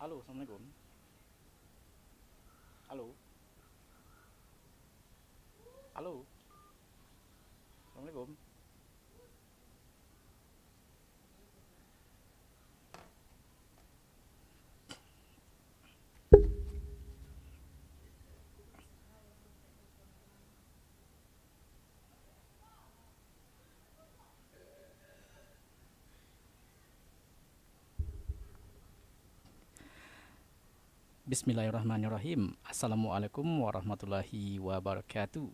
Halo, assalamualaikum. Halo, halo, assalamualaikum. Bismillahirrahmanirrahim. Assalamualaikum warahmatullahi wabarakatuh.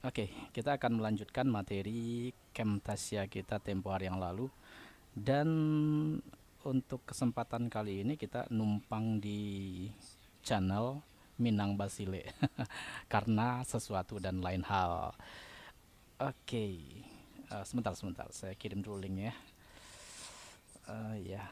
Oke, kita akan melanjutkan materi Camtasia kita tempo hari yang lalu. Dan untuk kesempatan kali ini kita numpang di channel Minang Basile karena sesuatu dan lain hal. Oke, sebentar, saya kirim dulu linknya. Ya.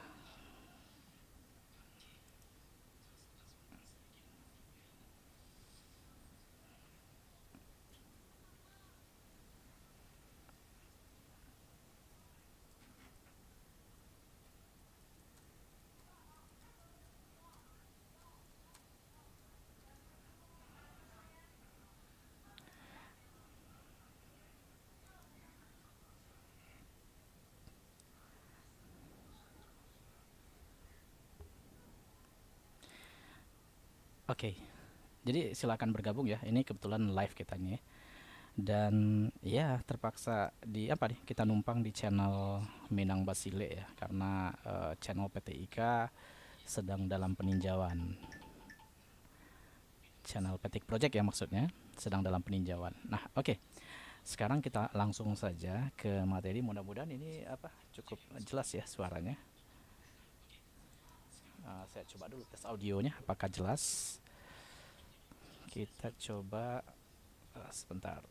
Oke, jadi silakan bergabung ya. Ini kebetulan live kita nih ya. Dan ya terpaksa di apa nih kita numpang di channel Minang Basile ya karena channel PTIK sedang dalam peninjauan. Channel Petik Project ya maksudnya sedang dalam peninjauan. Nah, oke. Sekarang kita langsung saja ke materi. Mudah-mudahan ini apa cukup jelas ya suaranya. Saya coba dulu tes audionya apakah jelas. Kita coba sebentar.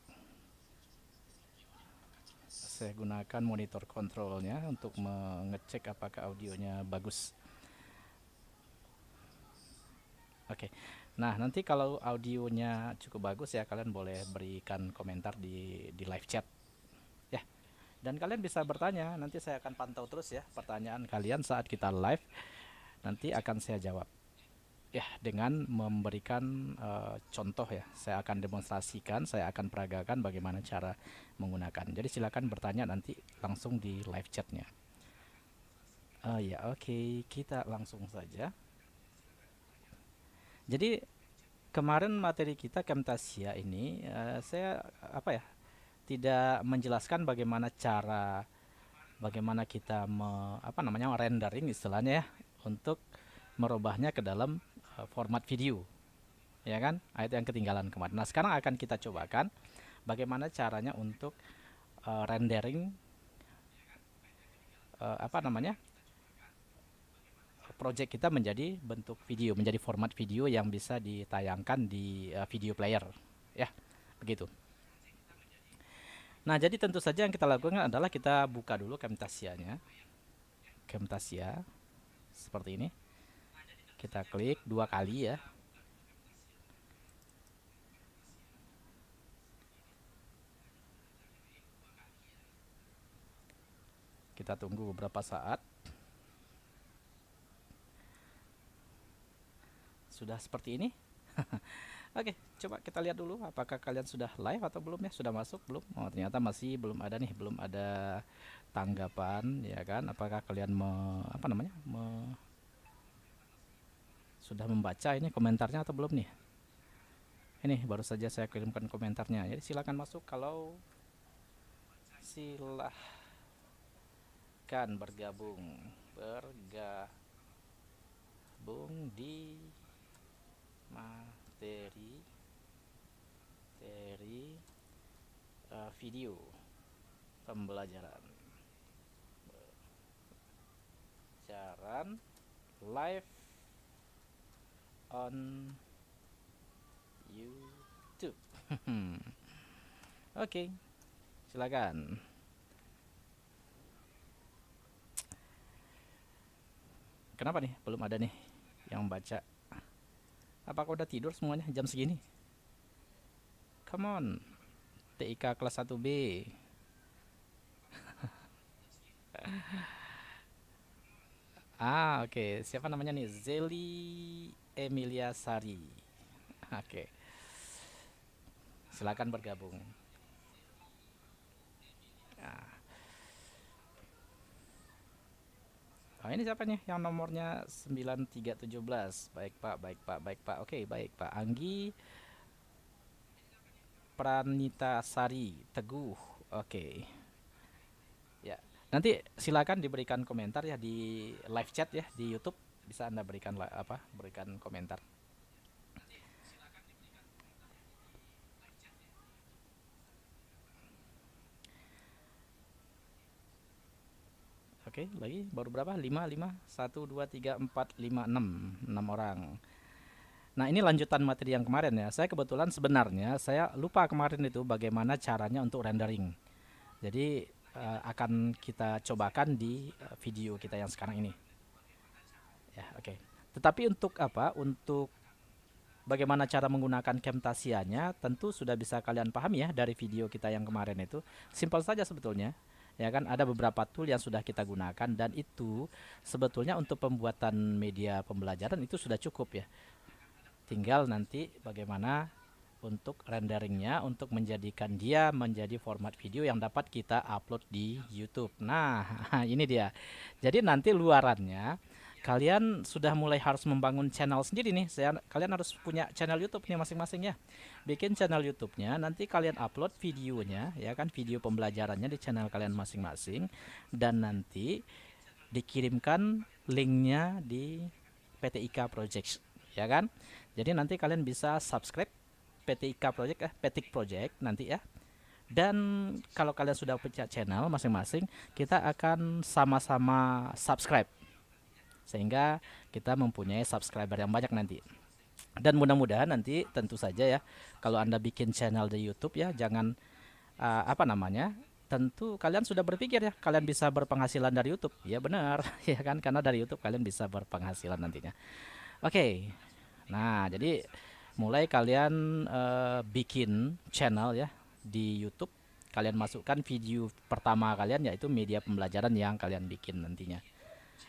Saya gunakan monitor kontrolnya untuk mengecek apakah audionya bagus. Oke. Nah, nanti kalau audionya cukup bagus ya kalian boleh berikan komentar di live chat ya. Dan kalian bisa bertanya, nanti saya akan pantau terus ya pertanyaan kalian saat kita live. Nanti akan saya jawab. Ya, dengan memberikan contoh ya. Saya akan demonstrasikan, saya akan peragakan bagaimana cara menggunakan. Jadi silakan bertanya nanti langsung di live chatnya. Ya, oke, kita langsung saja. Jadi kemarin materi kita Camtasia ini saya apa ya tidak menjelaskan bagaimana kita apa namanya rendering istilahnya ya untuk merubahnya ke dalam format video, ya kan? Itu yang ketinggalan kemarin. Nah, sekarang akan kita cobakan bagaimana caranya untuk rendering apa namanya project kita menjadi bentuk video, menjadi format video yang bisa ditayangkan di video player, ya, begitu. Nah, jadi tentu saja yang kita lakukan adalah kita buka dulu Camtasia-nya. Camtasia seperti ini. Kita klik dua kali ya. Kita tunggu beberapa saat. Sudah seperti ini. Oke, coba kita lihat dulu apakah kalian sudah live atau belum ya? Sudah masuk belum? Oh, ternyata masih belum ada nih, belum ada tanggapan ya kan? Apakah kalian apa namanya? Sudah membaca ini komentarnya atau belum nih? Ini baru saja saya kirimkan komentarnya. Jadi silakan masuk kalau silahkan bergabung di materi video pembelajaran live on YouTube. Oke, silakan. Kenapa nih belum ada nih yang baca? Apakah udah tidur semuanya jam segini? Come on, TIK kelas 1B. Oke. Siapa namanya nih? Zeli Emilia Sari. Oke. Silakan bergabung. Nah, oh, ini siapa nih yang nomornya 9317? Baik, Pak. Baik, Pak. Baik, Pak. Oke, baik, Pak. Anggi Pranita Sari Teguh. Oke. Ya. Nanti silakan diberikan komentar ya di live chat ya di YouTube. Bisa Anda berikan berikan komentar. Oke, lagi baru berapa? 5 5 1 2 3 4 5 6 6 orang. Nah, ini lanjutan materi yang kemarin ya. Saya kebetulan sebenarnya saya lupa kemarin itu bagaimana caranya untuk rendering. Jadi akan kita cobakan di video kita yang sekarang ini. Ya, oke. Tetapi untuk apa? Untuk bagaimana cara menggunakan Camtasia-nya tentu sudah bisa kalian pahami ya dari video kita yang kemarin itu. Simpel saja sebetulnya. Ya kan ada beberapa tool yang sudah kita gunakan dan itu sebetulnya untuk pembuatan media pembelajaran itu sudah cukup ya. Tinggal nanti bagaimana untuk renderingnya untuk menjadikan dia menjadi format video yang dapat kita upload di YouTube. Nah, ini dia. Jadi nanti luarannya kalian sudah mulai harus membangun channel sendiri nih. Kalian harus punya channel YouTube nih masing-masing ya. Bikin channel YouTube-nya, nanti kalian upload videonya ya kan, video pembelajarannya di channel kalian masing-masing dan nanti dikirimkan linknya di PTIK Project ya kan. Jadi nanti kalian bisa subscribe PTIK Project Petik Project nanti ya. Dan kalau kalian sudah punya channel masing-masing, kita akan sama-sama subscribe sehingga kita mempunyai subscriber yang banyak nanti. Dan mudah-mudahan nanti tentu saja ya, kalau Anda bikin channel di YouTube ya, jangan tentu kalian sudah berpikir ya, kalian bisa berpenghasilan dari YouTube. Ya benar, ya kan, karena dari YouTube kalian bisa berpenghasilan nantinya. Oke. Nah, jadi mulai kalian bikin channel ya di YouTube, kalian masukkan video pertama kalian yaitu media pembelajaran yang kalian bikin nantinya.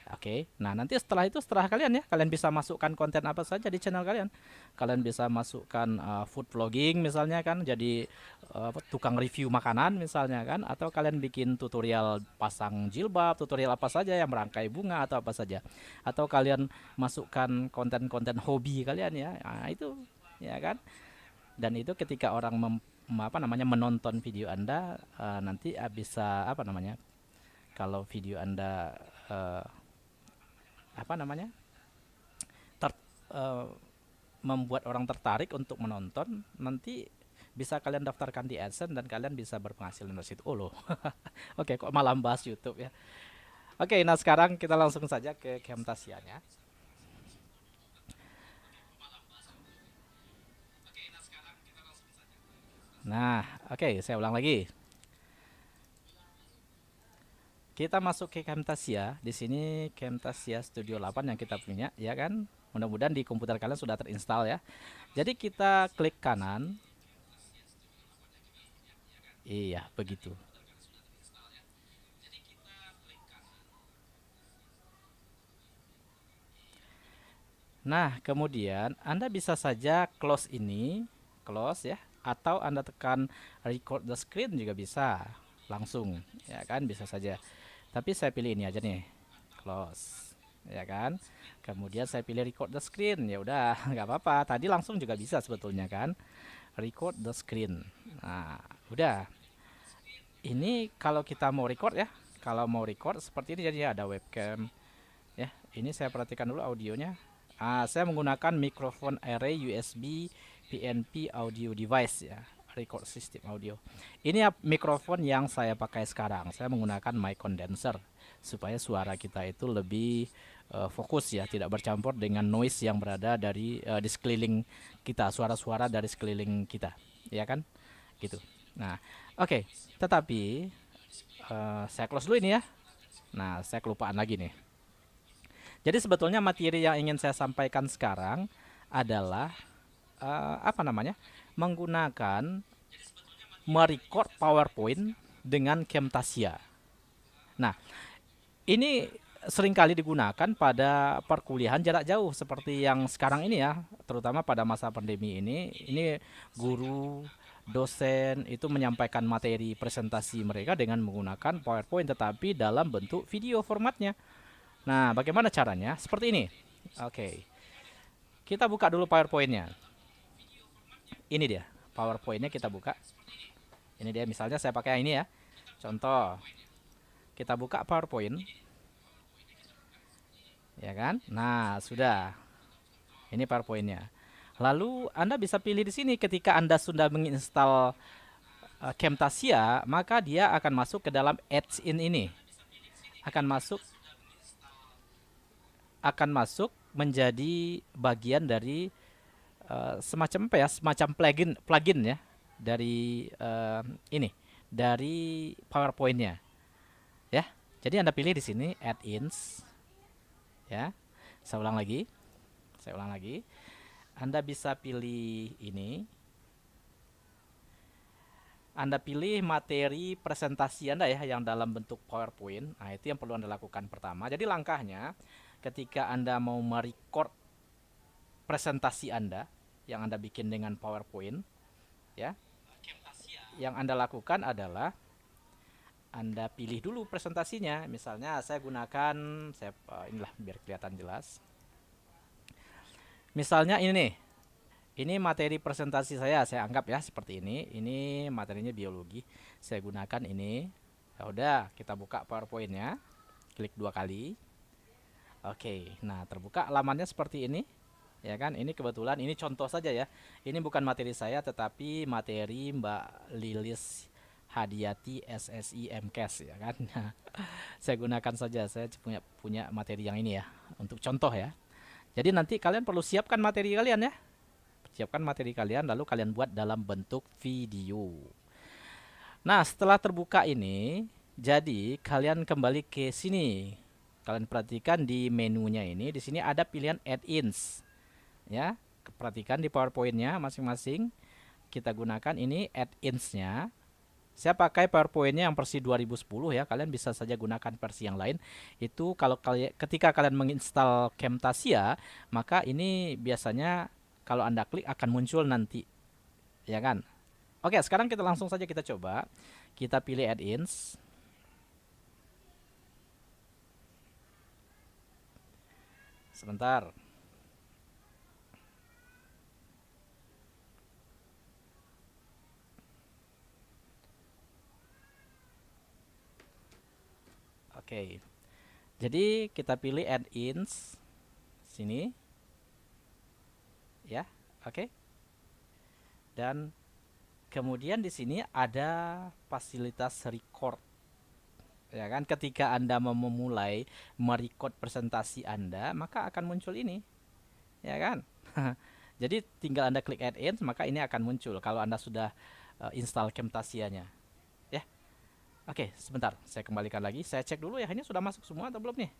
Oke, nah nanti setelah kalian ya, kalian bisa masukkan konten apa saja di channel kalian. Kalian bisa masukkan food vlogging misalnya kan, jadi tukang review makanan misalnya kan, atau kalian bikin tutorial pasang jilbab, tutorial apa saja yang merangkai bunga atau apa saja. Atau kalian masukkan konten-konten hobi kalian ya, nah, itu ya kan. Dan itu ketika orang menonton video Anda nanti bisa kalau video Anda eh, apa namanya ter, eh, membuat orang tertarik untuk menonton, nanti bisa kalian daftarkan di AdSense dan kalian bisa berpenghasilan dari situ. Oh loh. Oke, kok malah bahas YouTube ya. Oke, nah sekarang kita langsung saja ke Camtasia-nya. Nah, oke, saya ulang lagi. Kita masuk ke Camtasia. Di sini Camtasia Studio 8 yang kita punya, ya kan? Mudah-mudahan di komputer kalian sudah terinstall ya. Jadi kita klik kanan. Iya, begitu. Nah, kemudian Anda bisa saja close ini, close ya, atau Anda tekan record the screen juga bisa langsung, ya kan? Bisa saja. Tapi saya pilih ini aja nih, close, ya kan? Kemudian saya pilih record the screen, ya udah, nggak apa-apa. Tadi langsung juga bisa sebetulnya kan? Record the screen. Nah, udah. Ini kalau kita mau record ya, kalau mau record seperti ini jadi ada webcam. Ya, ini saya perhatikan dulu audionya. Saya menggunakan mikrofon array USB PNP audio device ya, record system audio. Ini ya mikrofon yang saya pakai sekarang. Saya menggunakan mic condenser supaya suara kita itu lebih fokus ya, tidak bercampur dengan noise yang berada di sekeliling kita, suara-suara dari sekeliling kita, ya kan? Gitu. Nah, oke. Tetapi saya close dulu ini ya. Nah, saya kelupaan lagi nih. Jadi sebetulnya materi yang ingin saya sampaikan sekarang adalah menggunakan merecord PowerPoint dengan Camtasia. Nah, Ini seringkali digunakan pada perkuliahan jarak jauh seperti yang sekarang ini ya, terutama pada masa pandemi ini. Ini guru, dosen itu menyampaikan materi presentasi mereka dengan menggunakan PowerPoint tetapi dalam bentuk video formatnya. Nah, bagaimana caranya? Seperti ini. Oke, kita buka dulu PowerPoint-nya. Ini dia, PowerPoint-nya kita buka. Ini dia, misalnya saya pakai yang ini ya. Contoh, kita buka PowerPoint, ya kan? Nah, sudah. Ini PowerPoint-nya. Lalu Anda bisa pilih di sini ketika Anda sudah menginstal Camtasia, maka dia akan masuk ke dalam add-in ini. Akan masuk menjadi bagian dari semacam apa ya? Semacam plugin ya dari ini, dari PowerPoint-nya, ya. Jadi Anda pilih di sini add-ins, ya. Saya ulang lagi. Anda bisa pilih ini. Anda pilih materi presentasi Anda ya yang dalam bentuk PowerPoint. Nah, itu yang perlu Anda lakukan pertama. Jadi langkahnya ketika Anda mau merecord presentasi Anda yang Anda bikin dengan PowerPoint, ya. Yang Anda lakukan adalah Anda pilih dulu presentasinya. Misalnya saya gunakan inilah biar kelihatan jelas. Misalnya ini nih. Ini materi presentasi saya anggap ya seperti ini. Ini materinya biologi. Saya gunakan ini. Ya udah, kita buka PowerPoint-nya. Klik 2 kali. Oke, nah terbuka lamannya seperti ini. Ya kan, ini kebetulan ini contoh saja ya. Ini bukan materi saya tetapi materi Mbak Lilis Hadiati SSI MKes ya kan. Saya gunakan saja. Saya punya materi yang ini ya untuk contoh ya. Jadi nanti kalian perlu siapkan materi kalian ya. Siapkan materi kalian lalu kalian buat dalam bentuk video. Nah, setelah terbuka ini, jadi kalian kembali ke sini. Kalian perhatikan di menunya ini, di sini ada pilihan add-ins. Ya, perhatikan di PowerPoint-nya masing-masing. Kita gunakan ini add-ins-nya. Saya pakai PowerPoint-nya yang versi 2010 ya. Kalian bisa saja gunakan versi yang lain. Itu kalau ketika kalian menginstal Camtasia, maka ini biasanya kalau Anda klik akan muncul nanti, ya kan? Oke, sekarang kita langsung saja kita coba. Kita pilih add-ins. Sebentar. Oke. Jadi kita pilih add-ins sini. Ya, oke. Dan kemudian di sini ada fasilitas record. Ya kan, ketika Anda mau memulai merecord presentasi Anda, maka akan muncul ini. Ya kan? Jadi tinggal Anda klik add-ins, maka ini akan muncul kalau Anda sudah install Camtasia-nya. Ya. Oke, sebentar. Saya kembalikan lagi. Saya cek dulu ya, ini sudah masuk semua atau belum nih?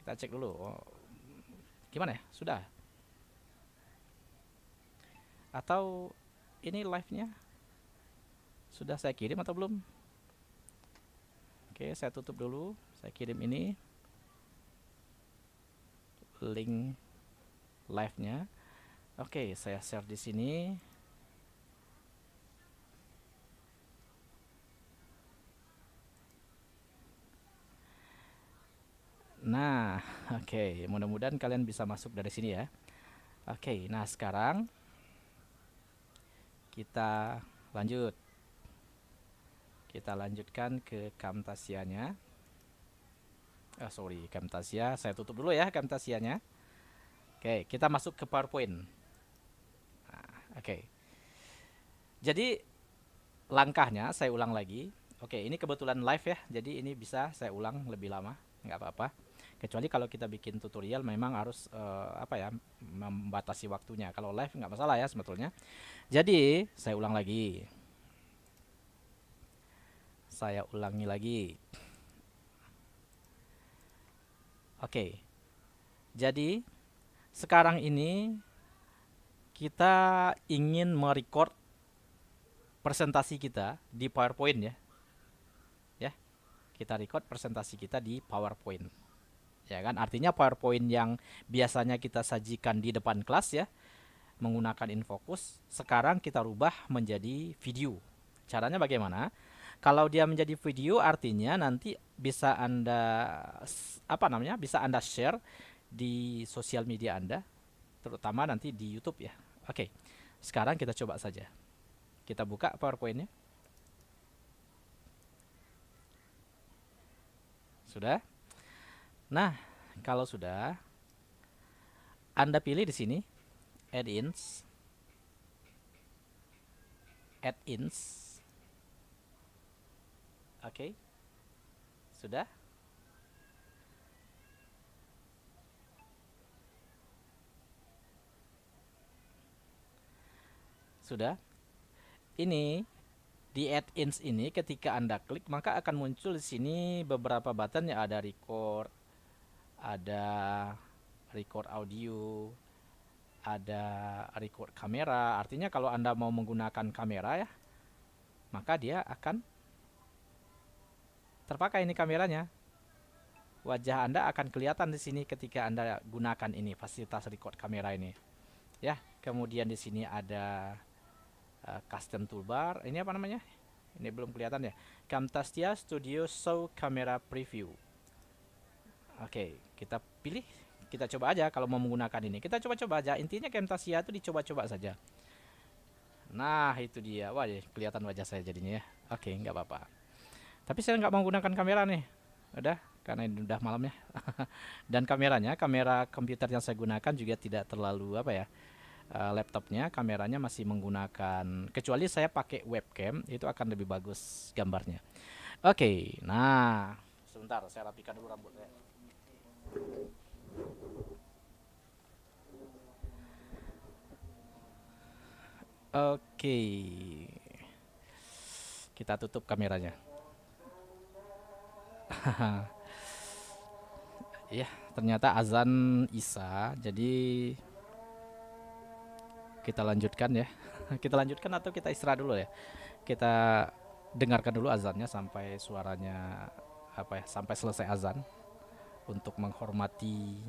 Kita cek dulu. Oh, gimana ya? Sudah? Atau ini live-nya sudah saya kirim atau belum? Oke, saya tutup dulu. Saya kirim ini link live-nya. Oke, saya share di sini. Nah, oke, mudah-mudahan kalian bisa masuk dari sini ya. Oke, nah sekarang kita lanjut. Kita lanjutkan ke Camtasia-nya. Sorry, Camtasia. Saya tutup dulu ya Camtasia-nya. Oke, kita masuk ke PowerPoint. Nah, oke. Jadi langkahnya saya ulang lagi. Oke, ini kebetulan live ya. Jadi ini bisa saya ulang lebih lama, nggak apa-apa. Kecuali kalau kita bikin tutorial memang harus membatasi waktunya. Kalau live nggak masalah ya sebetulnya. Jadi saya ulang lagi. Saya ulangi lagi. Oke. Jadi sekarang ini kita ingin merecord presentasi kita di PowerPoint ya. Ya. Kita record presentasi kita di PowerPoint. Ya kan? Artinya PowerPoint yang biasanya kita sajikan di depan kelas ya, menggunakan infocus, sekarang kita rubah menjadi video. Caranya bagaimana? Kalau dia menjadi video artinya nanti bisa Anda bisa Anda share di sosial media Anda, terutama nanti di YouTube ya. Oke. Sekarang kita coba saja. Kita buka PowerPoint-nya. Sudah? Nah, kalau sudah, Anda pilih di sini add-ins. Add-ins. Oke. Sudah? Sudah? Ini di add-ins ini ketika Anda klik maka akan muncul di sini beberapa button yang ada record, ada record audio, ada record kamera. Artinya kalau Anda mau menggunakan kamera ya, maka dia akan terpakai ini kameranya. Wajah Anda akan kelihatan di sini ketika Anda gunakan ini fasilitas record kamera ini. Ya, kemudian di sini ada custom toolbar. Ini apa namanya? Ini belum kelihatan ya. Camtasia Studio Show Camera Preview. Oke, kita pilih. Kita coba aja kalau mau menggunakan ini. Kita coba-coba aja. Intinya Camtasia itu dicoba-coba saja. Nah, itu dia. Wah, kelihatan wajah saya jadinya ya. Oke, nggak apa-apa. Tapi saya nggak mau menggunakan kamera nih. Udah, karena ini udah malam ya. Dan kameranya, kamera komputer yang saya gunakan juga tidak terlalu laptopnya kameranya masih menggunakan, kecuali saya pakai webcam itu akan lebih bagus gambarnya. Oke, nah sebentar saya rapikan dulu rambutnya. Oke, kita tutup kameranya. Ya, ternyata azan Isya, jadi kita lanjutkan ya. Kita lanjutkan atau kita istirahat dulu ya. Kita dengarkan dulu azannya sampai suaranya sampai selesai azan untuk menghormati.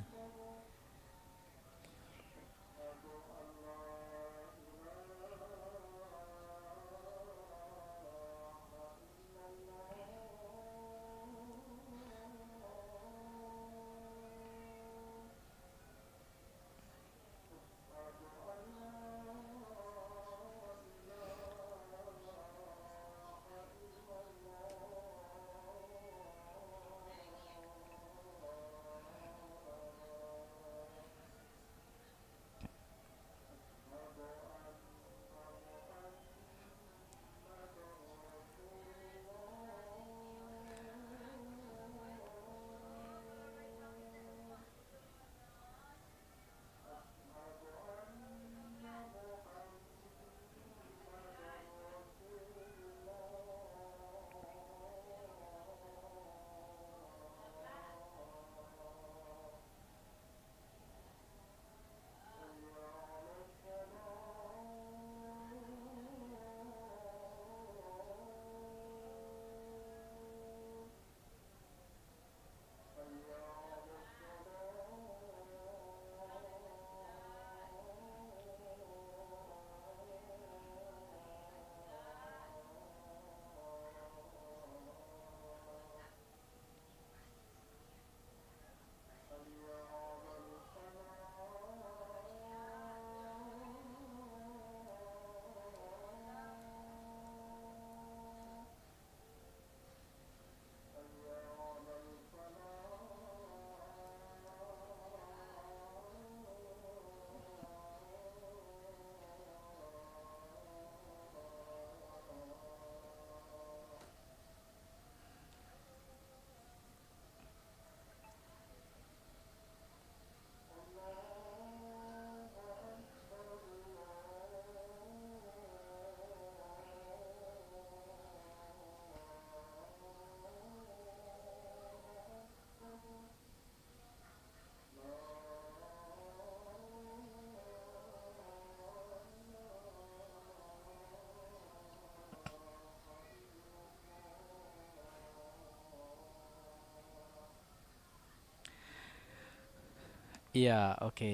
Iya, oke.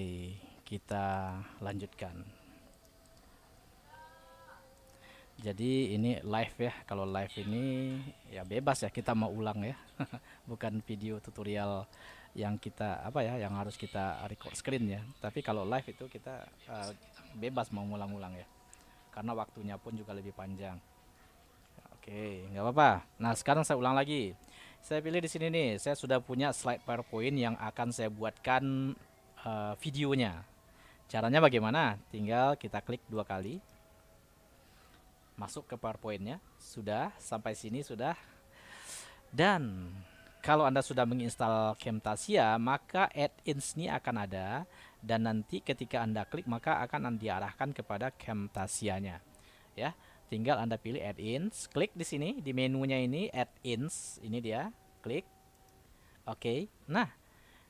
Kita lanjutkan. Jadi ini live ya. Kalau live ini ya bebas ya, kita mau ulang ya. Bukan video tutorial yang kita apa ya, yang harus kita record screen ya. Tapi kalau live itu kita bebas mau ngulang-ulang ya. Karena waktunya pun juga lebih panjang. Oke, nggak apa-apa. Nah, sekarang saya ulang lagi. Saya pilih di sini nih. Saya sudah punya slide PowerPoint yang akan saya buatkan videonya. Caranya bagaimana? Tinggal kita klik 2 kali, masuk ke PowerPoint-nya. Sudah, sampai sini sudah. Dan kalau Anda sudah menginstal Camtasia, maka add-ins ini akan ada, dan nanti ketika Anda klik maka akan diarahkan kepada Camtasianya. Ya, tinggal Anda pilih add-ins, klik di sini di menunya ini add-ins, ini dia, klik. Oke. Nah,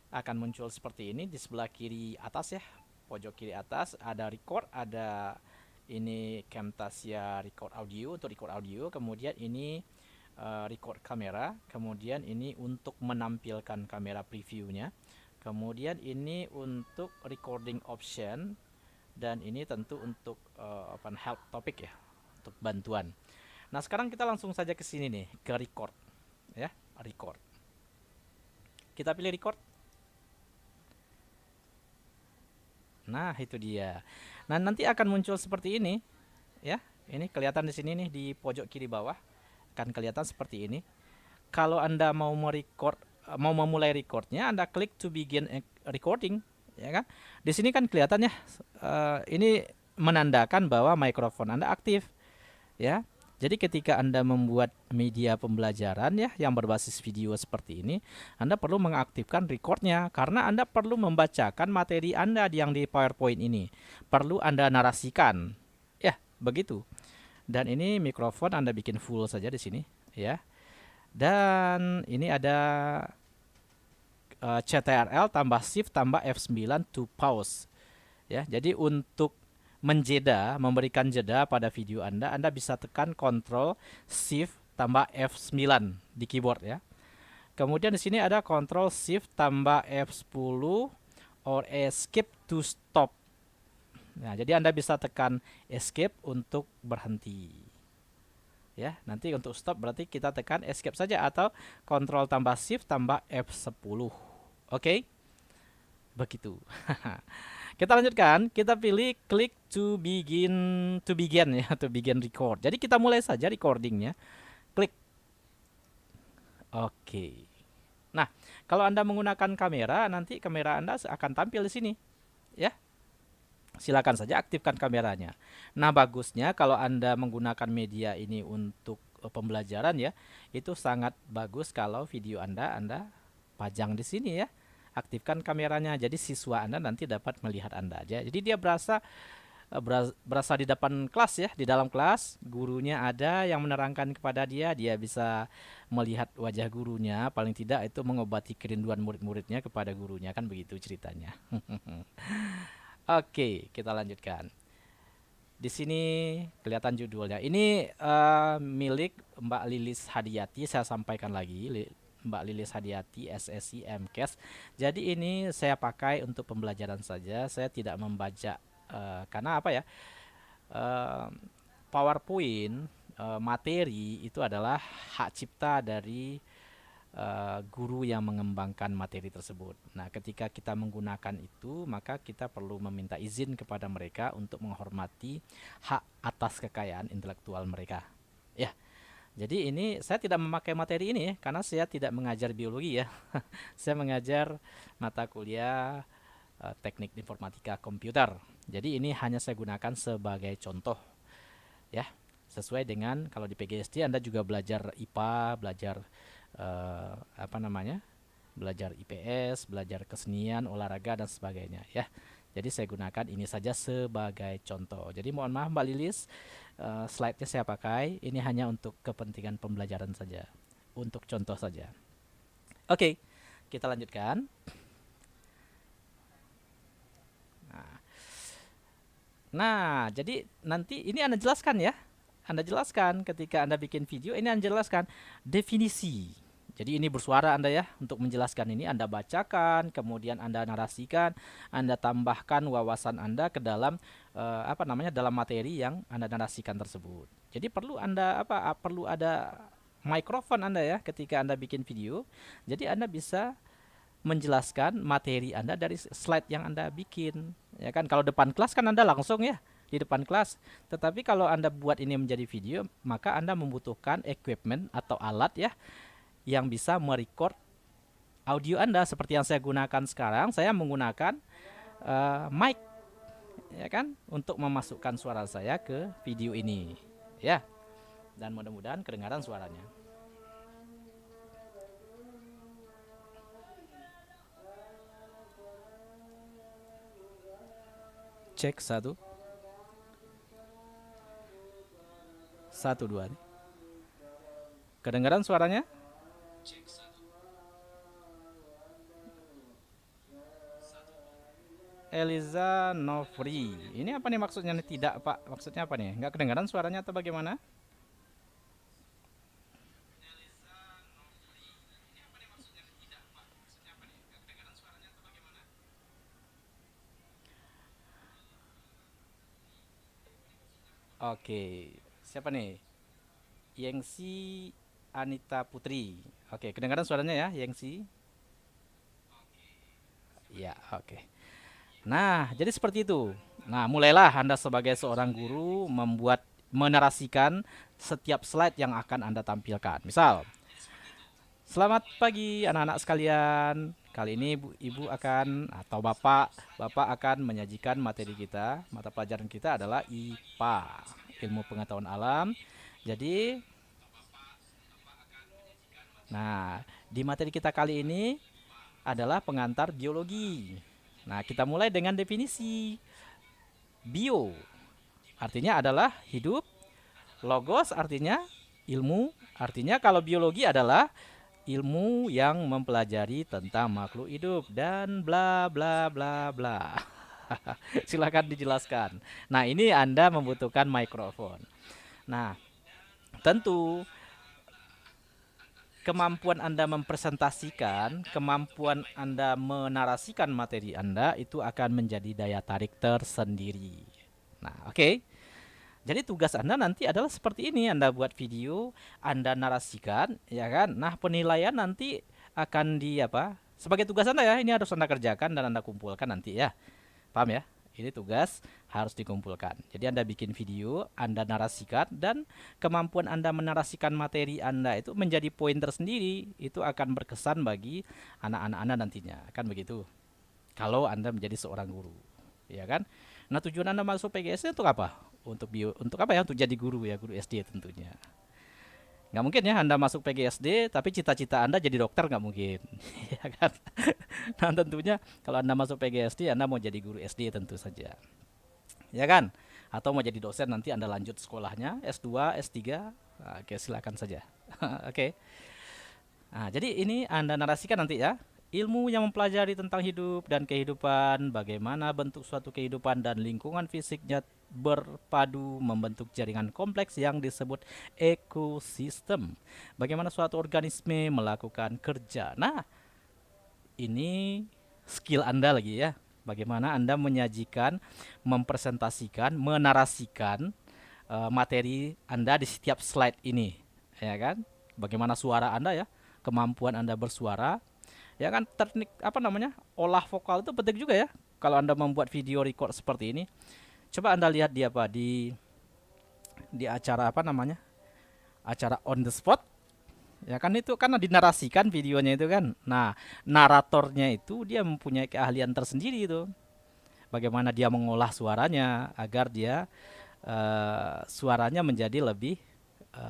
akan muncul seperti ini di sebelah kiri atas ya, pojok kiri atas ada record, ada ini Camtasia record audio untuk record audio, kemudian ini record kamera, kemudian ini untuk menampilkan kamera previewnya, kemudian ini untuk recording option, dan ini tentu untuk help topic ya, untuk bantuan. Nah, sekarang kita langsung saja ke sini nih, ke record ya, record. Kita pilih record. Nah, itu dia. Nah, nanti akan muncul seperti ini ya. Ini kelihatan di sini nih di pojok kiri bawah. Akan kelihatan seperti ini. Kalau Anda mau merecord, mau memulai recordnya, Anda klik to begin recording, ya kan? Di sini kan kelihatan ya. Ini menandakan bahwa mikrofon Anda aktif, ya. Jadi ketika Anda membuat media pembelajaran ya yang berbasis video seperti ini, Anda perlu mengaktifkan recordnya karena Anda perlu membacakan materi Anda yang di PowerPoint ini. Perlu Anda narasikan. Ya, begitu. Dan ini mikrofon Anda bikin full saja di sini, ya. Dan ini ada CTRL tambah Shift tambah F9 to pause. Ya, jadi untuk memberikan jeda pada video Anda bisa tekan Ctrl Shift tambah F9 di keyboard ya. Kemudian di sini ada Ctrl Shift tambah F10 or Escape to stop. Nah, jadi Anda bisa tekan Escape untuk berhenti. Ya, nanti untuk stop berarti kita tekan Escape saja atau Ctrl tambah Shift tambah F10. Oke? Begitu. Kita lanjutkan, kita pilih klik to begin ya, to begin record. Jadi kita mulai saja recordingnya. Klik. Oke. Nah, kalau Anda menggunakan kamera, nanti kamera Anda akan tampil di sini, ya. Silakan saja aktifkan kameranya. Nah, bagusnya kalau Anda menggunakan media ini untuk pembelajaran ya, itu sangat bagus kalau video Anda pajang di sini ya. Aktifkan kameranya, jadi siswa Anda nanti dapat melihat Anda aja. Jadi dia berasa di depan kelas ya, di dalam kelas gurunya ada yang menerangkan kepada dia, dia bisa melihat wajah gurunya, paling tidak itu mengobati kerinduan murid-muridnya kepada gurunya, kan begitu ceritanya. Oke, kita lanjutkan. Di sini kelihatan judulnya. Ini milik Mbak Lilis Hadiati, saya sampaikan lagi. Mbak Lilis Hadiati, SSI MKes. Jadi ini saya pakai untuk pembelajaran saja. Saya tidak membaca karena apa ya? PowerPoint materi itu adalah hak cipta dari guru yang mengembangkan materi tersebut. Nah, ketika kita menggunakan itu, maka kita perlu meminta izin kepada mereka untuk menghormati hak atas kekayaan intelektual mereka. Ya, jadi ini saya tidak memakai materi ini ya, karena saya tidak mengajar biologi ya. Saya mengajar mata kuliah teknik informatika komputer. Jadi ini hanya saya gunakan sebagai contoh ya. Sesuai dengan kalau di PGSD Anda juga belajar IPA, belajar apa namanya, belajar IPS, belajar kesenian, olahraga dan sebagainya ya. Jadi saya gunakan ini saja sebagai contoh. Jadi mohon maaf Mbak Lilis, slide-nya saya pakai ini hanya untuk kepentingan pembelajaran saja, untuk contoh saja. Oke, kita lanjutkan. Nah, jadi nanti ini Anda jelaskan ya. Anda jelaskan ketika Anda bikin video, ini Anda jelaskan definisi. Jadi ini bersuara Anda ya, untuk menjelaskan ini Anda bacakan, kemudian Anda narasikan, Anda tambahkan wawasan Anda ke dalam dalam materi yang Anda narasikan tersebut. Jadi perlu Anda perlu ada mikrofon Anda ya ketika Anda bikin video. Jadi Anda bisa menjelaskan materi Anda dari slide yang Anda bikin. Ya kan, kalau depan kelas kan Anda langsung ya di depan kelas. Tetapi kalau Anda buat ini menjadi video, maka Anda membutuhkan equipment atau alat ya yang bisa merecord audio Anda seperti yang saya gunakan sekarang. Saya menggunakan mic ya kan untuk memasukkan suara saya ke video ini ya. Dan mudah-mudahan kedengaran suaranya. Cek 1 1 2. Kedengaran suaranya? Eliza Nofri. Ini apa nih maksudnya nih? Tidak, Pak. Maksudnya apa nih? Nggak kedengaran suaranya atau bagaimana? Oke. Siapa nih? Yengsi Anita Putri. Oke, kedengaran suaranya ya, Yengsi? Ya, oke. Nah, jadi seperti itu. Nah, mulailah Anda sebagai seorang guru menarasikan setiap slide yang akan Anda tampilkan. Misal, selamat pagi anak-anak sekalian. Kali ini Ibu akan atau Bapak akan menyajikan materi kita. Mata pelajaran kita adalah IPA, Ilmu Pengetahuan Alam. Jadi, nah, di materi kita kali ini adalah pengantar biologi. Nah, kita mulai dengan definisi. Bio artinya adalah hidup, logos artinya ilmu, artinya kalau biologi adalah ilmu yang mempelajari tentang makhluk hidup dan bla bla bla bla. Silakan dijelaskan. Nah, ini Anda membutuhkan mikrofon. Nah, tentu kemampuan Anda mempresentasikan, kemampuan Anda menarasikan materi Anda itu akan menjadi daya tarik tersendiri. Nah, oke. Jadi tugas Anda nanti adalah seperti ini, Anda buat video, Anda narasikan, ya kan? Nah, penilaian nanti akan sebagai tugas Anda ya, ini harus Anda kerjakan dan Anda kumpulkan nanti ya. Paham ya? Ini tugas harus dikumpulkan. Jadi Anda bikin video, Anda narasikan, dan kemampuan Anda menarasikan materi Anda itu menjadi poin tersendiri. Itu akan berkesan bagi anak-anak Anda nantinya. Kan begitu. Kalau Anda menjadi seorang guru. Ya kan? Nah, tujuan Anda masuk PGSD untuk apa? Untuk apa ya? Untuk jadi guru ya, guru SD tentunya. Nggak mungkin ya Anda masuk PGSD tapi cita-cita Anda jadi dokter, nggak mungkin. Ya kan? Nah, tentunya kalau Anda masuk PGSD Anda mau jadi guru SD tentu saja. Ya kan? Atau mau jadi dosen nanti Anda lanjut sekolahnya S2, S3. Nah, oke, silakan saja. Oke. Nah, jadi ini Anda narasikan nanti ya. Ilmu yang mempelajari tentang hidup dan kehidupan, bagaimana bentuk suatu kehidupan dan lingkungan fisiknya berpadu membentuk jaringan kompleks yang disebut ekosistem. Bagaimana suatu organisme melakukan kerja. Nah, ini skill Anda lagi ya. Bagaimana Anda menyajikan, mempresentasikan, menarasikan materi Anda di setiap slide ini, ya kan? Bagaimana suara Anda ya, kemampuan Anda bersuara, ya kan? Teknik olah vokal itu penting juga ya. Kalau Anda membuat video record seperti ini, coba Anda lihat di acara acara on the spot. Ya kan, itu karena dinarasikan videonya itu kan. Nah, naratornya itu dia mempunyai keahlian tersendiri itu. Bagaimana dia mengolah suaranya agar suaranya menjadi lebih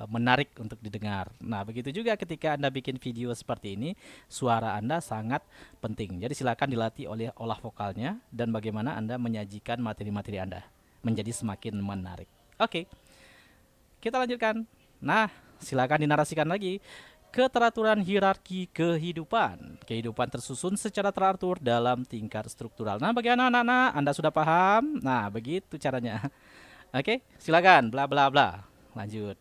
menarik untuk didengar. Nah, begitu juga ketika Anda bikin video seperti ini, suara Anda sangat penting. Jadi silakan dilatih oleh olah vokalnya dan bagaimana Anda menyajikan materi-materi Anda menjadi semakin menarik. Oke. Kita lanjutkan. Nah, silakan dinarasikan lagi. Keteraturan hierarki kehidupan. Kehidupan tersusun secara teratur dalam tingkat struktural. Nah, bagaimana anak-anak? Anda sudah paham? Nah, begitu caranya. Oke, silakan bla bla bla. Lanjut.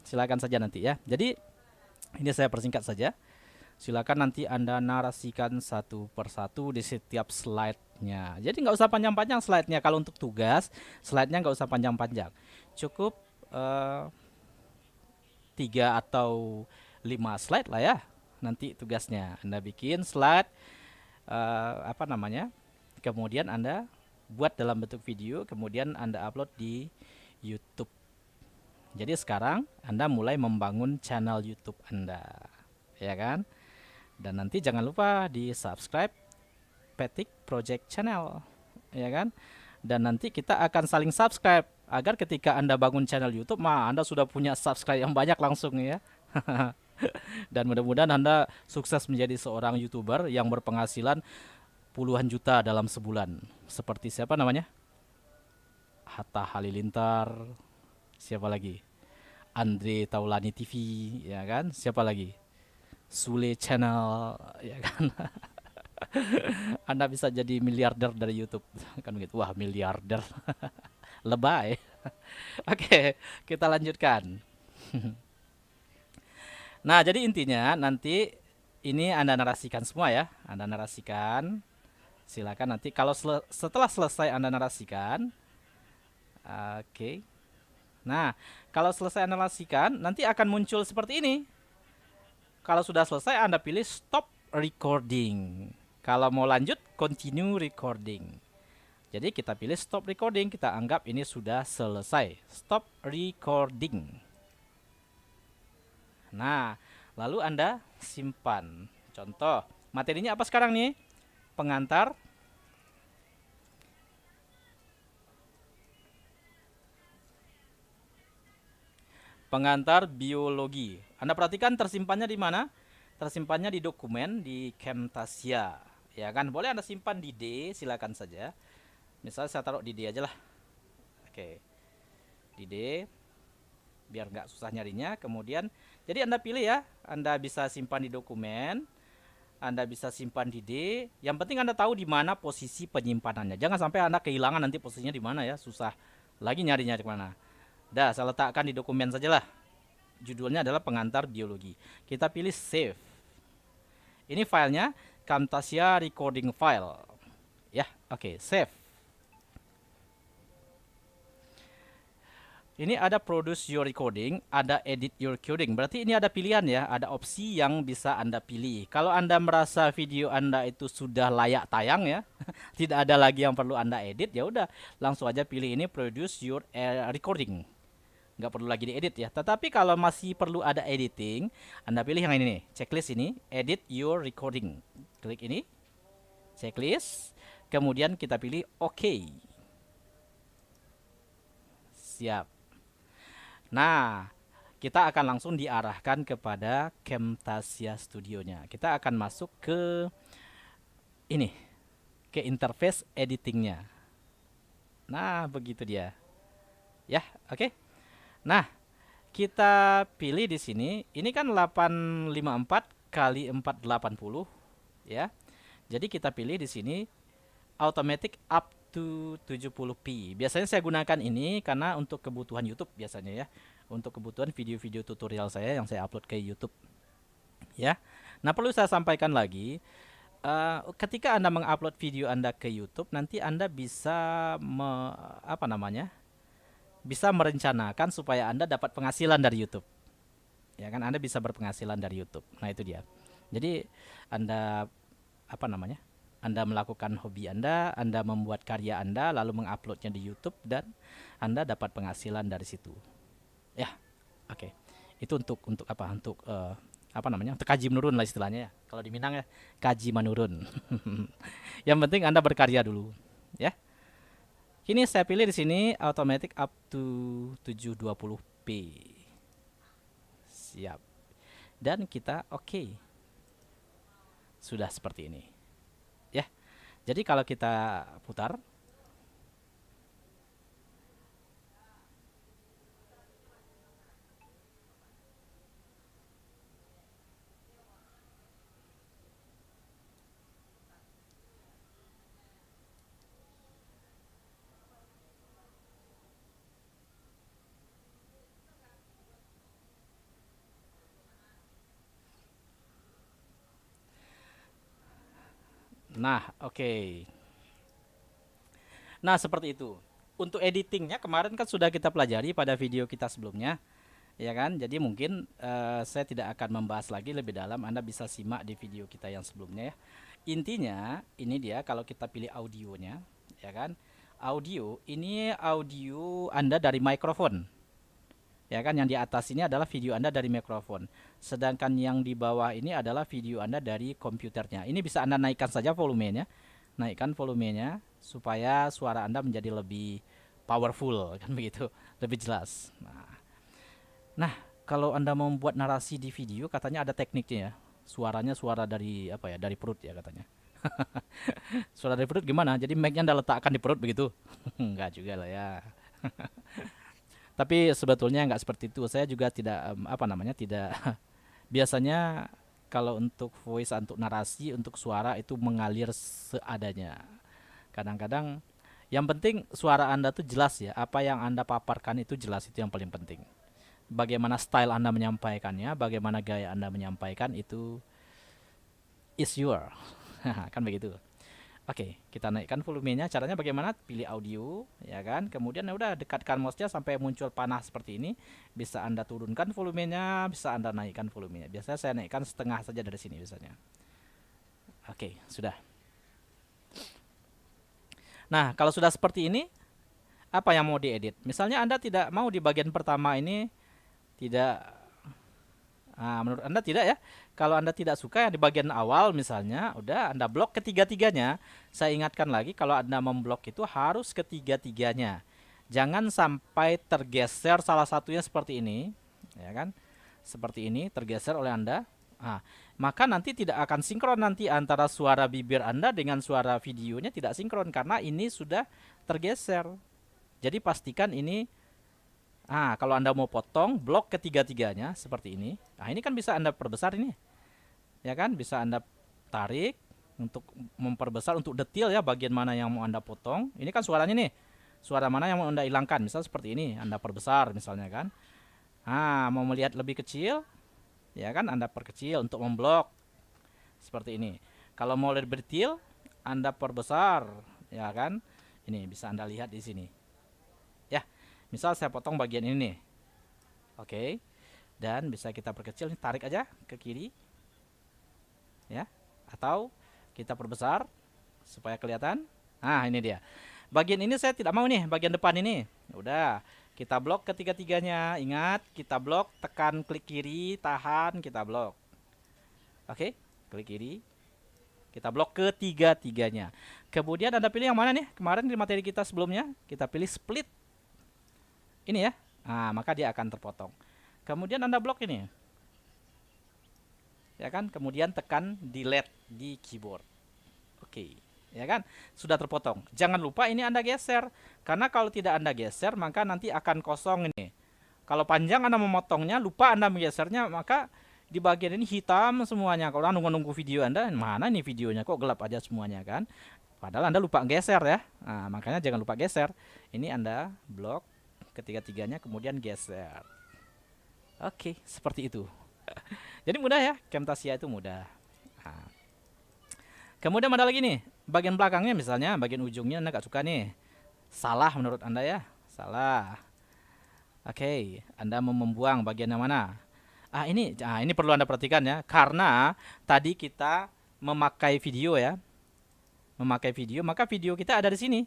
Silakan saja nanti ya. Jadi Ini saya persingkat saja. Silakan nanti Anda narasikan satu persatu di setiap slide-nya. Jadi nggak usah panjang-panjang slide-nya. Kalau untuk tugas, slide-nya nggak usah panjang-panjang. Cukup 3 atau 5 slide lah ya. Nanti tugasnya Anda bikin slide apa namanya? Kemudian Anda buat dalam bentuk video, kemudian Anda upload di YouTube. Jadi sekarang Anda mulai membangun channel YouTube Anda, ya kan? Dan nanti jangan lupa di subscribe Petik Project Channel, ya kan? Dan nanti kita akan saling subscribe agar ketika Anda bangun channel YouTube, Anda sudah punya subscribe yang banyak langsung ya. Dan mudah-mudahan Anda sukses menjadi seorang YouTuber yang berpenghasilan puluhan juta dalam sebulan. Seperti siapa namanya? Hatta Halilintar, siapa lagi? Andre Taulani TV, ya kan? Siapa lagi? Sule Channel, ya kan? Anda bisa jadi miliarder dari YouTube, kan begitu? Wah, miliarder, lebay. Oke, kita lanjutkan. Nah, jadi intinya nanti ini Anda narasikan semua ya. Anda narasikan. Silakan nanti kalau setelah selesai Anda narasikan. Oke. Nah, kalau selesai Anda narasikan, nanti akan muncul seperti ini. Kalau sudah selesai Anda pilih stop recording. Kalau mau lanjut continue recording. Jadi kita pilih stop recording, kita anggap ini sudah selesai. Stop recording. Nah, lalu Anda simpan. Contoh, materinya apa sekarang nih? Pengantar. Pengantar biologi. Anda perhatikan tersimpannya di mana? Tersimpannya di dokumen di Camtasia. Ya kan? Boleh Anda simpan di D, silakan saja. Misalnya saya taruh di D aja lah. Oke. Di D biar nggak susah nyarinya. Kemudian jadi Anda pilih ya. Anda bisa simpan di dokumen. Anda bisa simpan di D. Yang penting Anda tahu di mana posisi penyimpanannya. Jangan sampai Anda kehilangan nanti posisinya di mana ya. Susah lagi nyarinya di mana. Dah, saya letakkan di dokumen sajalah. Judulnya adalah pengantar biologi. Kita pilih save. Ini filenya Camtasia recording file. Ya, oke, save. Ini ada produce your recording, ada edit your recording. Berarti ini ada pilihan ya, ada opsi yang bisa Anda pilih. Kalau Anda merasa video Anda itu sudah layak tayang ya, tidak ada lagi yang perlu Anda edit, ya udah langsung aja pilih ini produce your recording. Nggak perlu lagi diedit ya. Tetapi kalau masih perlu ada editing, Anda pilih yang ini nih, checklist ini, edit your recording. Klik ini, checklist, kemudian kita pilih OK. Siap. Nah, kita akan langsung diarahkan kepada Camtasia Studio-nya. Kita akan masuk ke ini, ke interface editingnya. Nah, begitu dia. Ya, oke. Nah, kita pilih di sini. Ini kan 854 kali 480 ya. Jadi kita pilih di sini automatic up to 70p. Biasanya saya gunakan ini karena untuk kebutuhan YouTube biasanya ya. Untuk kebutuhan video-video tutorial saya yang saya upload ke YouTube. Ya. Nah, perlu saya sampaikan lagi, ketika Anda mengupload video Anda ke YouTube, nanti Anda bisa bisa merencanakan supaya Anda dapat penghasilan dari YouTube. Ya kan, Anda bisa berpenghasilan dari YouTube. Nah, itu dia. Jadi Anda Anda melakukan hobi Anda membuat karya Anda lalu menguploadnya di YouTube dan Anda dapat penghasilan dari situ. Ya, oke. Itu untuk apa? Untuk untuk kaji menurun lah istilahnya ya. Kalau di Minang ya, kaji menurun. Yang penting Anda berkarya dulu, ya. Kini saya pilih di sini automatic up to 720p. Siap. Dan kita oke. Sudah seperti ini. Ya. Jadi kalau kita putar, Nah, oke. Nah, seperti itu. Untuk editingnya kemarin kan sudah kita pelajari pada video kita sebelumnya, ya kan? Jadi mungkin saya tidak akan membahas lagi lebih dalam. Anda bisa simak di video kita yang sebelumnya ya. Intinya ini dia kalau kita pilih audionya, ya kan? Audio ini audio Anda dari mikrofon. Ya kan, yang di atas ini adalah video Anda dari mikrofon. Sedangkan yang di bawah ini adalah video Anda dari komputernya. Ini bisa Anda naikkan saja volumenya. Naikkan volumenya supaya suara Anda menjadi lebih powerful kan begitu, lebih jelas. Nah, kalau Anda membuat narasi di video katanya ada tekniknya ya. Suaranya suara dari apa ya? Dari perut ya katanya. Suara dari perut gimana? Jadi mic-nya Anda letakkan di perut begitu? Enggak juga lah ya. Tapi sebetulnya nggak seperti itu. Saya juga tidak apa namanya tidak biasanya kalau untuk voice, untuk narasi, untuk suara itu mengalir seadanya. Kadang-kadang yang penting suara Anda tuh jelas ya. Apa yang Anda paparkan itu jelas, itu yang paling penting. Bagaimana style Anda menyampaikannya, bagaimana gaya Anda menyampaikan itu is your. Kan begitu. Oke, kita naikkan volumenya. Caranya bagaimana? Pilih audio, ya kan? Kemudian ya udah dekatkan mouse-nya sampai muncul panah seperti ini. Bisa Anda turunkan volumenya, bisa Anda naikkan volumenya. Biasanya saya naikkan setengah saja dari sini biasanya. Oke, sudah. Nah, kalau sudah seperti ini, apa yang mau diedit? Misalnya Anda tidak mau di bagian pertama ini tidak. Nah, menurut Anda tidak ya? Kalau Anda tidak suka yang di bagian awal misalnya, udah Anda blok ketiga-tiganya. Saya ingatkan lagi kalau Anda memblok itu harus ketiga-tiganya. Jangan sampai tergeser salah satunya seperti ini, ya kan? Seperti ini tergeser oleh Anda. Nah, maka nanti tidak akan sinkron nanti antara suara bibir Anda dengan suara videonya tidak sinkron karena ini sudah tergeser. Jadi pastikan ini. Kalau Anda mau potong blok ketiga-tiganya seperti ini. Nah, ini kan bisa Anda perbesar ini. Ya kan? Bisa Anda tarik untuk memperbesar, untuk detail ya bagian mana yang mau Anda potong. Ini kan suaranya nih. Suara mana yang mau Anda hilangkan. Misal seperti ini, Anda perbesar misalnya kan. Mau melihat lebih kecil, ya kan? Anda perkecil untuk memblok. Seperti ini. Kalau mau lebih detail, Anda perbesar, ya kan? Ini bisa Anda lihat di sini. Ya. Misal saya potong bagian ini nih. Oke. Dan bisa kita perkecil nih, tarik aja ke kiri. Ya. Atau kita perbesar supaya kelihatan. Nah, ini dia. Bagian ini saya tidak mau nih, bagian depan ini. Udah, kita blok ketiga-tiganya. Ingat, kita blok, tekan klik kiri, tahan, kita blok. Oke, klik kiri. Kita blok ketiga-tiganya. Kemudian Anda pilih yang mana nih? Kemarin di materi kita sebelumnya, kita pilih split. Ini ya. Maka dia akan terpotong. Kemudian Anda blok ini. Ya kan? Kemudian tekan delete di keyboard. Oke. Ya kan? Sudah terpotong. Jangan lupa ini Anda geser. Karena kalau tidak Anda geser, maka nanti akan kosong ini. Kalau panjang Anda memotongnya, lupa Anda menggesernya, maka di bagian ini hitam semuanya. Kalau Anda nunggu video Anda, mana nih videonya kok gelap aja semuanya kan? Padahal Anda lupa geser ya. Makanya jangan lupa geser. Ini Anda blok ketiga-tiganya kemudian geser. Oke, seperti itu. Jadi mudah ya, Camtasia itu mudah. Kemudian ada lagi nih, bagian belakangnya misalnya, bagian ujungnya Anda gak suka nih. Salah menurut Anda ya, salah. Oke, Anda mau membuang bagian yang mana? Ini perlu Anda perhatikan ya, karena tadi kita memakai video ya. Memakai video, maka video kita ada di sini.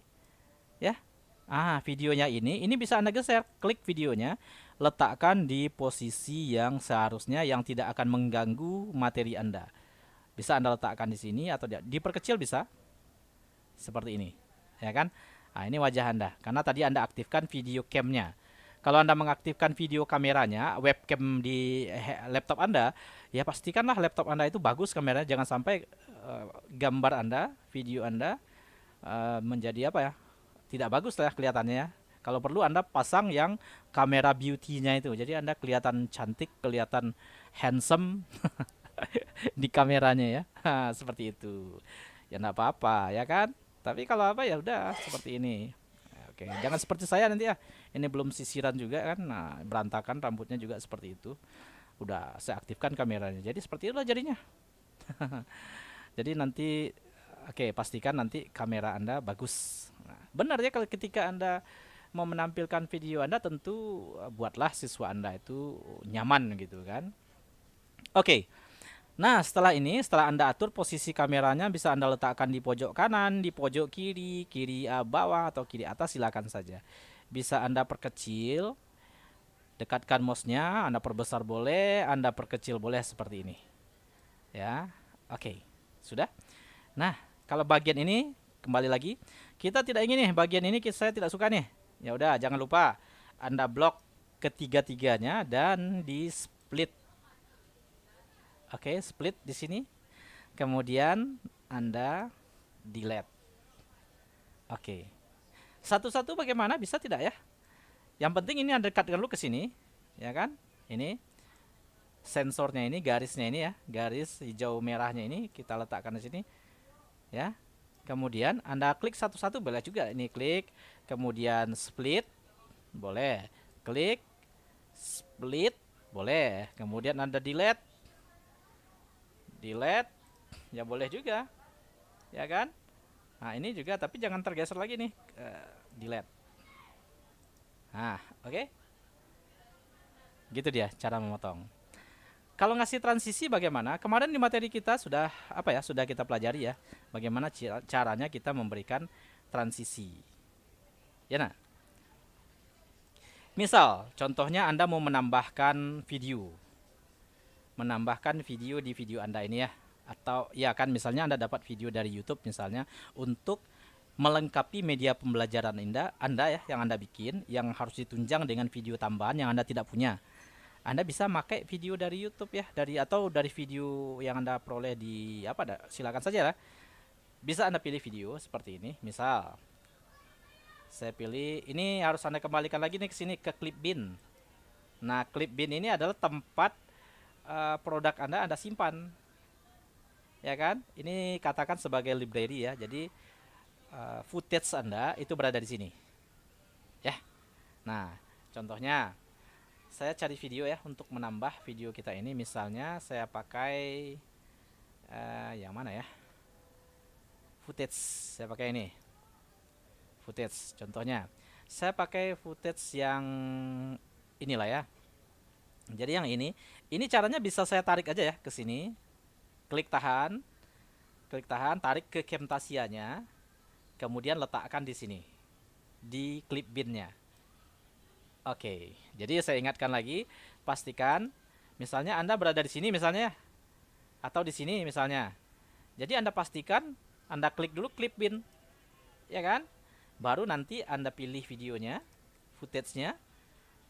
Ya. Videonya ini bisa Anda geser, klik videonya, letakkan di posisi yang seharusnya yang tidak akan mengganggu materi Anda. Bisa Anda letakkan di sini atau diperkecil bisa. Seperti ini, ya kan? Ini wajah Anda, karena tadi Anda aktifkan video cam-nya. Kalau Anda mengaktifkan video kameranya, webcam di laptop Anda, ya pastikanlah laptop Anda itu bagus kameranya, jangan sampai gambar Anda, video Anda menjadi apa ya? Tidak bagus lah kelihatannya ya. Kalau perlu Anda pasang yang kamera beauty-nya itu. Jadi Anda kelihatan cantik, kelihatan handsome di kameranya ya. Seperti itu. Ya enggak apa-apa ya kan? Tapi kalau apa ya udah seperti ini. Oke, jangan seperti saya nanti ya. Ini belum sisiran juga kan. Nah, berantakan rambutnya juga seperti itu. Udah saya aktifkan kameranya. Jadi seperti itulah jadinya. Jadi nanti Oke, pastikan nanti kamera Anda bagus. Nah, benar ya, kalau ketika Anda mau menampilkan video Anda, tentu buatlah siswa Anda itu nyaman gitu kan. Oke. Nah, setelah Anda atur posisi kameranya, bisa Anda letakkan di pojok kanan, di pojok kiri, kiri bawah atau kiri atas, silakan saja. Bisa Anda perkecil, dekatkan mouse-nya, Anda perbesar boleh, Anda perkecil boleh, seperti ini. Ya. Oke. Sudah? Nah, kalau bagian ini kembali lagi, kita tidak ingin nih bagian ini, saya tidak suka nih. Ya udah, jangan lupa Anda blok ketiga-tiganya dan di split. Oke, split di sini. Kemudian Anda delete. Oke. Satu-satu bagaimana, bisa tidak ya? Yang penting ini Anda dekatkan dulu ke sini, ya kan? Ini sensornya, ini garisnya ini ya, garis hijau merahnya ini kita letakkan di sini. Ya. Kemudian Anda klik satu-satu, boleh juga ini klik, kemudian split, boleh. Klik, split, boleh. Kemudian Anda delete. Delete, ya boleh juga. Ya kan? Nah, ini juga, tapi jangan tergeser lagi nih. Delete. Nah, oke. Gitu dia cara memotong. Kalau ngasih transisi bagaimana? Kemarin di materi kita sudah sudah kita pelajari ya, bagaimana caranya kita memberikan transisi. Ya nah. Misal, contohnya Anda mau menambahkan video. Menambahkan video di video Anda ini ya. Atau ya kan, misalnya Anda dapat video dari YouTube misalnya, untuk melengkapi media pembelajaran Anda ya, yang Anda bikin, yang harus ditunjang dengan video tambahan yang Anda tidak punya. Anda bisa pakai video dari YouTube ya, atau dari video yang Anda peroleh di silakan saja lah. Bisa Anda pilih video seperti ini. Misal saya pilih ini, harus Anda kembalikan lagi nih ke sini, ke Clipbin. Nah, Clipbin ini adalah tempat produk Anda simpan. Ya kan? Ini katakan sebagai library ya. Jadi footage Anda itu berada di sini. Ya. Nah, contohnya saya cari video ya, untuk menambah video kita ini. Misalnya saya pakai yang mana ya, footage. Saya pakai ini footage. Contohnya saya pakai footage yang inilah ya. Jadi yang ini caranya bisa saya tarik aja ya ke sini, klik tahan, tarik ke Camtasia-nya, kemudian letakkan di sini di Clipbin-nya. Oke, jadi saya ingatkan lagi, pastikan misalnya Anda berada di sini misalnya, atau di sini misalnya. Jadi Anda pastikan Anda klik dulu Clipbin, ya kan? Baru nanti Anda pilih videonya, footage-nya.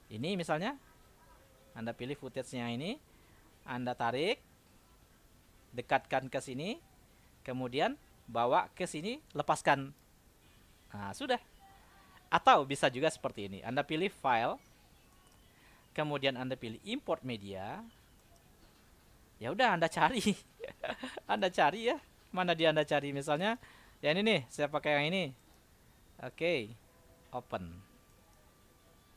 Ini misalnya, Anda pilih footage-nya ini, Anda tarik, dekatkan ke sini, kemudian bawa ke sini, lepaskan. Nah, sudah. Atau bisa juga seperti ini, Anda pilih file, kemudian Anda pilih import media. Ya udah, Anda cari. Anda cari ya, mana dia Anda cari. Misalnya ya ini nih, saya pakai yang ini. Oke, open.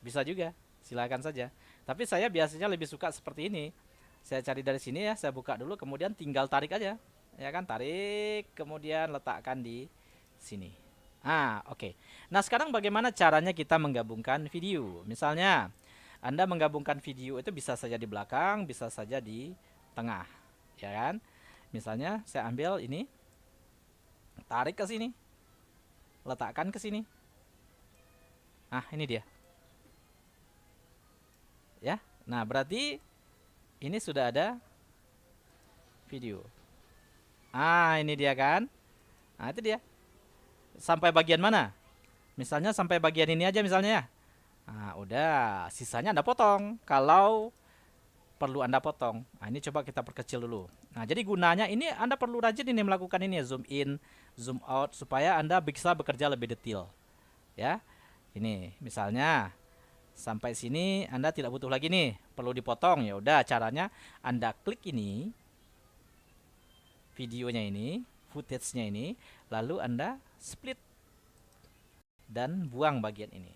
Bisa juga, silakan saja. Tapi saya biasanya lebih suka seperti ini. Saya cari dari sini ya, saya buka dulu, kemudian tinggal tarik aja. Ya kan, tarik, kemudian letakkan di sini. Oke. Nah, sekarang bagaimana caranya kita menggabungkan video? Misalnya, Anda menggabungkan video itu bisa saja di belakang, bisa saja di tengah, ya kan? Misalnya, saya ambil ini, tarik ke sini, letakkan ke sini. Nah, ini dia. Ya. Nah, berarti ini sudah ada video. Ini dia kan? Nah, itu dia. Sampai bagian mana? Misalnya sampai bagian ini aja misalnya ya. Nah, udah, sisanya Anda potong kalau perlu Anda potong. Nah, ini coba kita perkecil dulu. Nah, jadi gunanya ini Anda perlu rajin ini melakukan ini ya, zoom in, zoom out, supaya Anda bisa bekerja lebih detail. Ya. Ini misalnya sampai sini Anda tidak butuh lagi nih, perlu dipotong. Ya udah, caranya Anda klik ini, videonya ini, footage-nya ini, lalu Anda split dan buang bagian ini.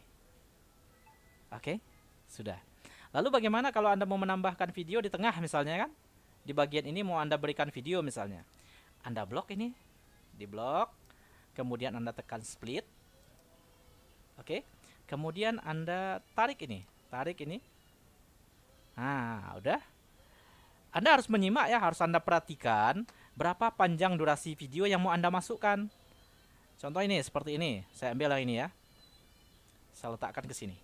Oke, sudah. Lalu bagaimana kalau Anda mau menambahkan video di tengah misalnya kan? Di bagian ini mau Anda berikan video misalnya. Anda blok ini di blok, kemudian Anda tekan split. Oke. Kemudian Anda tarik ini. Nah, udah. Anda harus menyimak ya, harus Anda perhatikan berapa panjang durasi video yang mau Anda masukkan. Contoh ini seperti ini. Saya ambil yang ini ya. Saya letakkan ke sini.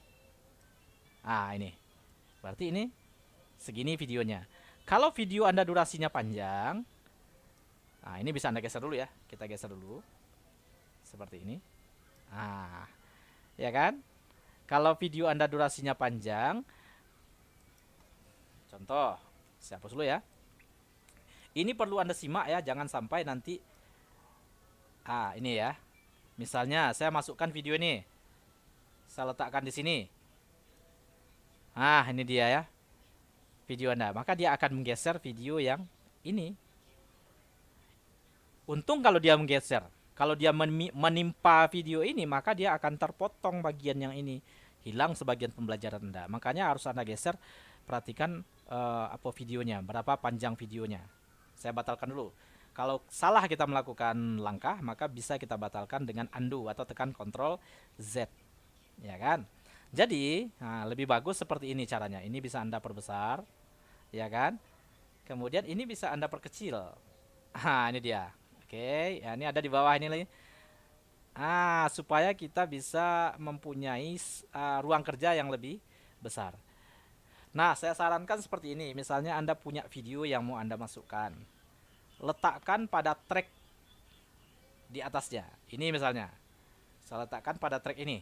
Ah, ini. Berarti ini segini videonya. Kalau video Anda durasinya panjang, nah ini bisa Anda geser dulu ya. Kita geser dulu. Seperti ini. Ah, ya kan? Kalau video Anda durasinya panjang, contoh, saya hapus dulu ya. Ini perlu Anda simak ya, jangan sampai nanti ini ya. Misalnya saya masukkan video ini. Saya letakkan di sini. Ini dia ya. Video Anda, maka dia akan menggeser video yang ini. Untung kalau dia menggeser. Kalau dia menimpa video ini, maka dia akan terpotong bagian yang ini. Hilang sebagian pembelajaran Anda. Makanya harus Anda geser. Perhatikan apa videonya, berapa panjang videonya. Saya batalkan dulu. Kalau salah kita melakukan langkah, maka bisa kita batalkan dengan undo atau tekan Ctrl Z. Ya kan? Jadi, lebih bagus seperti ini caranya. Ini bisa Anda perbesar, ya kan? Kemudian ini bisa Anda perkecil. Ini dia. Oke, ya ini ada di bawah ini lagi. Supaya kita bisa mempunyai ruang kerja yang lebih besar. Nah, saya sarankan seperti ini. Misalnya Anda punya video yang mau Anda masukkan. Letakkan pada track di atasnya. Ini misalnya. Saya letakkan pada track ini.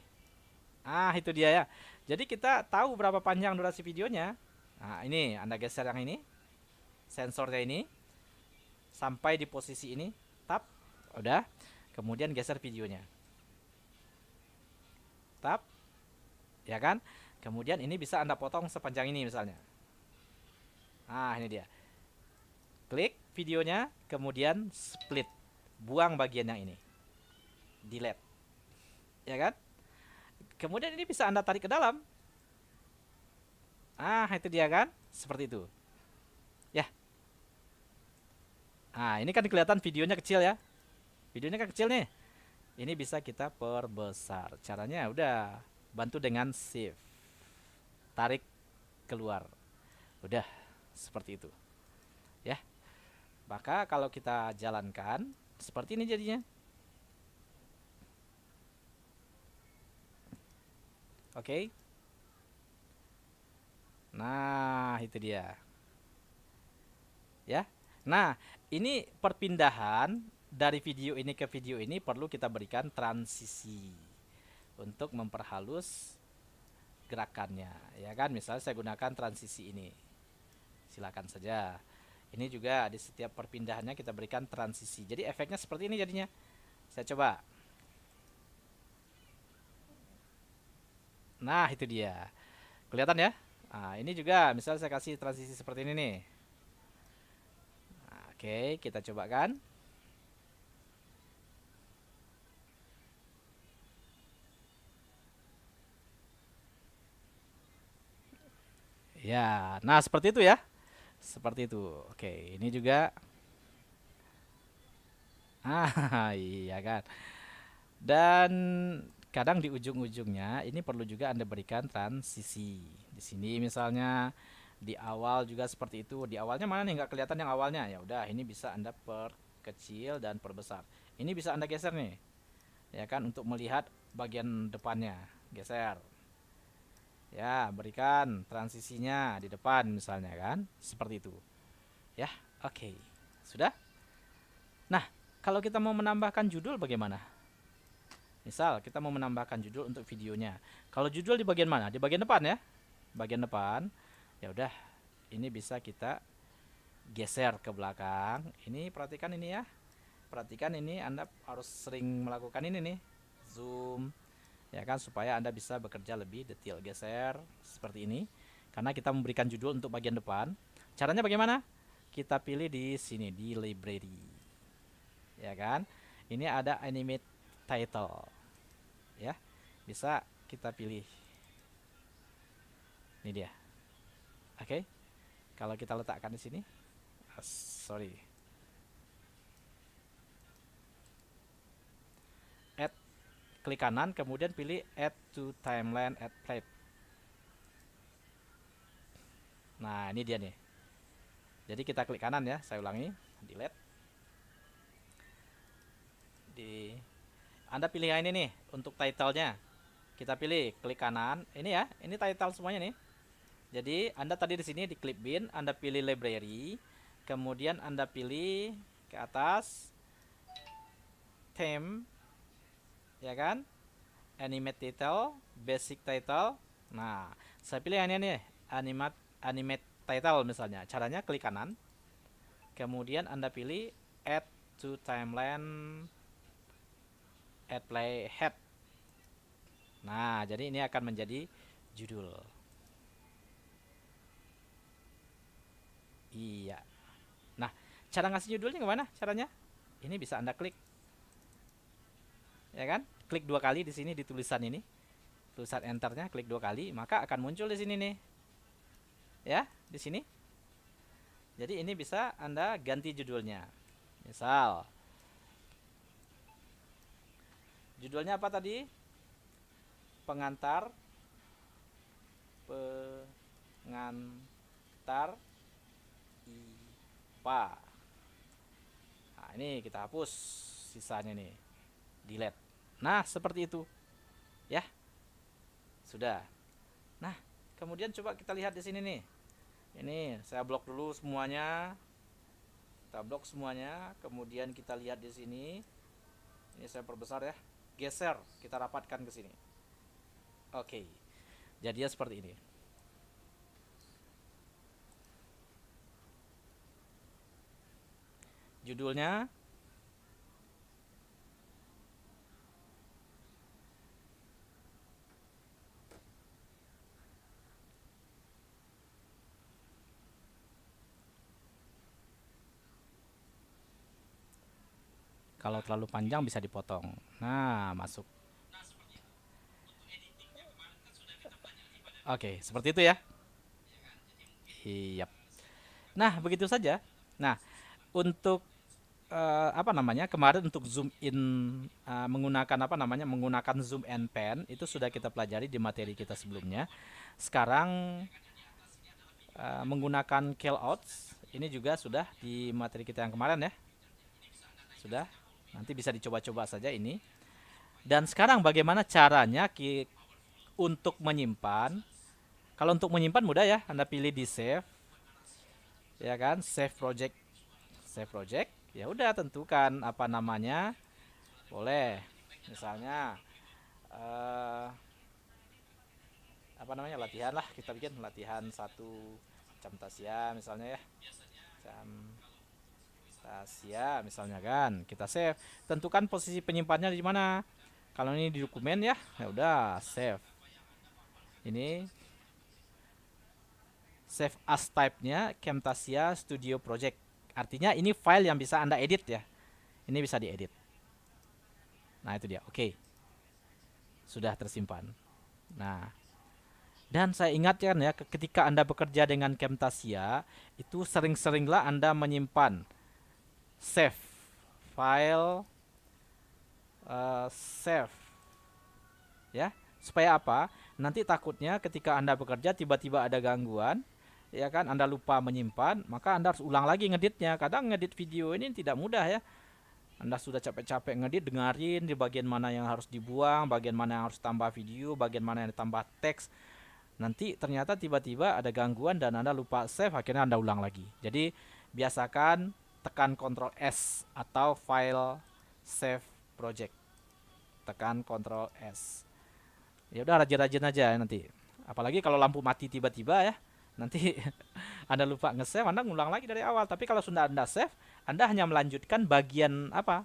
Itu dia ya. Jadi kita tahu berapa panjang durasi videonya. Ini Anda geser yang ini. Sensornya ini. Sampai di posisi ini. Tap. Udah. Kemudian geser videonya. Tap. Ya kan? Kemudian ini bisa Anda potong sepanjang ini misalnya. Ini dia. Klik videonya, kemudian split. Buang bagian yang ini. Delete. Ya kan? Kemudian ini bisa Anda tarik ke dalam. Itu dia kan? Seperti itu. Ya. Ini kan kelihatan videonya kecil ya. Videonya kan kecil nih. Ini bisa kita perbesar. Caranya udah, bantu dengan shift. Tarik keluar. Udah, seperti itu. Ya. Maka kalau kita jalankan seperti ini jadinya. Oke. Nah, itu dia. Ya. Nah, ini perpindahan dari video ini ke video ini perlu kita berikan transisi untuk memperhalus gerakannya, ya kan? Misalnya saya gunakan transisi ini. Silakan saja. Ini juga di setiap perpindahannya kita berikan transisi. Jadi efeknya seperti ini jadinya. Saya coba. Nah, itu dia. Kelihatan ya? Ini juga misalnya saya kasih transisi seperti ini nih. Oke, kita coba kan. Ya, nah seperti itu ya. Seperti itu. Oke, ini juga. Iya kan. Dan kadang di ujung-ujungnya ini perlu juga Anda berikan transisi. Di sini misalnya di awal juga seperti itu. Di awalnya mana nih nggak kelihatan yang awalnya? Ya udah, ini bisa Anda perkecil dan perbesar. Ini bisa Anda geser nih. Ya kan, untuk melihat bagian depannya. Geser. Ya, berikan transisinya di depan misalnya kan. Seperti itu. Ya, oke. Sudah? Nah, kalau kita mau menambahkan judul bagaimana? Misal kita mau menambahkan judul untuk videonya. Kalau judul di bagian mana? Di bagian depan ya. Bagian depan. Ya udah, ini bisa kita geser ke belakang. Ini perhatikan ini ya. Perhatikan ini, Anda harus sering melakukan ini nih. Zoom. Ya kan, supaya Anda bisa bekerja lebih detail. Geser seperti ini. Karena kita memberikan judul untuk bagian depan. Caranya bagaimana? Kita pilih di sini di library. Ya kan? Ini ada animate title. Ya. Bisa kita pilih. Ini dia. Oke. Kalau kita letakkan di sini. Sorry. klik kanan, kemudian pilih add to timeline add plate. Nah, ini dia nih. Jadi kita klik kanan ya, saya ulangi, delete. Anda pilih yang ini nih untuk title-nya. Kita pilih, klik kanan. Ini ya, ini title semuanya nih. Jadi Anda tadi di sini di clip bin, Anda pilih library, kemudian Anda pilih ke atas theme, ya kan? Animate title, basic title. Nah, saya pilih yang ini nih, animate title misalnya. Caranya klik kanan, kemudian Anda pilih add to timeline add playhead. Nah, jadi ini akan menjadi judul. Iya. Nah, cara ngasih judulnya gimana caranya? Ini bisa Anda klik, ya kan? Klik 2 kali di sini di tulisan ini, tulisan enternya, klik 2 kali, maka akan muncul di sini nih, ya, di sini. Jadi ini bisa Anda ganti judulnya. Misal, judulnya apa tadi? Pengantar IPA. Nah, ini kita hapus sisanya nih, delete. Nah, seperti itu ya, sudah. Nah, kemudian coba kita lihat di sini nih. Ini saya blok dulu semuanya, kita blok semuanya, kemudian kita lihat di sini. Ini saya perbesar ya, geser, kita rapatkan ke sini. Oke, jadinya seperti ini. Judulnya kalau terlalu panjang bisa dipotong. Nah, masuk. Oke, seperti itu ya. Iya. Nah, begitu saja. Nah, untuk apa namanya, kemarin untuk zoom in menggunakan apa namanya, menggunakan zoom and pan itu sudah kita pelajari di materi kita sebelumnya. Sekarang menggunakan callouts ini juga sudah di materi kita yang kemarin ya, sudah. Nanti bisa dicoba-coba saja ini. Dan sekarang bagaimana caranya untuk menyimpan? Kalau untuk menyimpan mudah ya, Anda pilih di save, ya kan, save project, ya udah tentukan apa namanya, boleh misalnya apa namanya, latihan lah, kita bikin latihan 1 Camtasia misalnya ya, Camtasia misalnya kan, kita save, tentukan posisi penyimpannya di mana. Kalau ini di dokumen ya, ya udah save. Ini save as type-nya Camtasia Studio Project. Artinya ini file yang bisa Anda edit ya. Ini bisa diedit. Nah, itu dia. Oke. Sudah tersimpan. Nah, dan saya ingatkan ya, ketika Anda bekerja dengan Camtasia, itu sering-seringlah Anda menyimpan save file, save ya. Supaya apa? Nanti takutnya ketika Anda bekerja tiba-tiba ada gangguan, ya kan, Anda lupa menyimpan, maka Anda harus ulang lagi ngeditnya. Kadang ngedit video ini tidak mudah ya. Anda sudah capek-capek ngedit, dengerin di bagian mana yang harus dibuang, bagian mana yang harus tambah video, bagian mana yang ditambah teks. Nanti ternyata tiba-tiba ada gangguan dan Anda lupa save, akhirnya Anda ulang lagi. Jadi biasakan tekan Ctrl S atau file save project. Tekan Ctrl S. Ya udah, rajin-rajin aja ya nanti. Apalagi kalau lampu mati tiba-tiba ya, nanti Anda lupa nge-save, Anda ngulang lagi dari awal. Tapi kalau sudah Anda save, Anda hanya melanjutkan bagian apa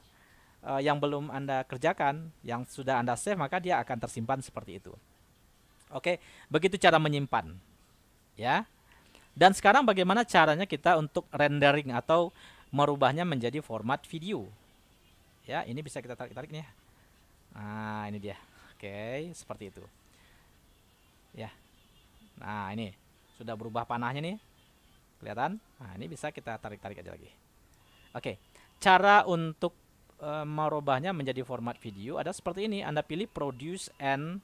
yang belum Anda kerjakan. Yang sudah Anda save, maka dia akan tersimpan seperti itu. Oke, begitu cara menyimpan ya. Dan sekarang bagaimana caranya kita untuk rendering atau merubahnya menjadi format video. Ya, ini bisa kita tarik-tarik nih ya. Nah, ini dia. Oke, seperti itu. Ya. Nah, ini sudah berubah panahnya nih. Kelihatan? Nah, ini bisa kita tarik-tarik aja lagi. Oke. Cara untuk merubahnya menjadi format video, ada seperti ini. Anda pilih produce and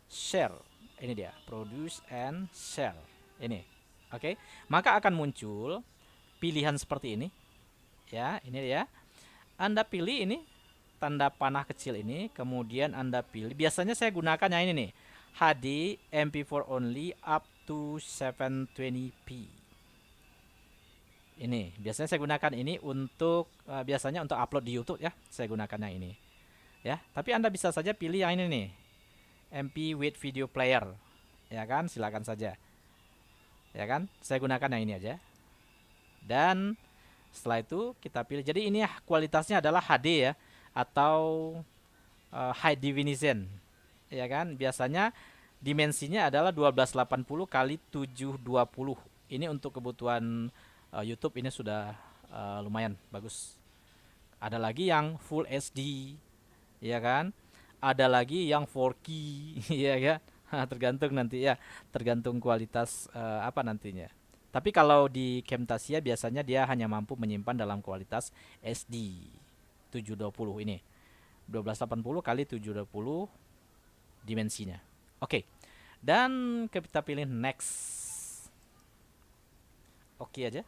share. Ini dia, produce and share. Ini. Oke. Maka akan muncul pilihan seperti ini. Ya, ini dia. Anda pilih ini tanda panah kecil ini, kemudian Anda pilih. Biasanya saya gunakan yang ini nih. HD MP4 only up to 720p. Ini biasanya saya gunakan ini untuk biasanya untuk upload di YouTube ya. Saya gunakan yang ini. Ya, tapi Anda bisa saja pilih yang ini nih. MP with video player. Ya kan? Silakan saja. Ya kan? Saya gunakan yang ini aja. Dan setelah itu kita pilih. Jadi ini kualitasnya adalah HD ya, atau high definition. Ya kan? Biasanya dimensinya adalah 1280 kali 720. Ini untuk kebutuhan YouTube ini sudah lumayan bagus. Ada lagi yang Full HD, ya kan? Ada lagi yang 4K, ya kan? Tergantung nanti ya, tergantung kualitas apa nantinya. Tapi kalau di Camtasia biasanya dia hanya mampu menyimpan dalam kualitas SD 720 ini. 1280 kali 720 dimensinya. Oke. Dan kita pilih next. Oke aja.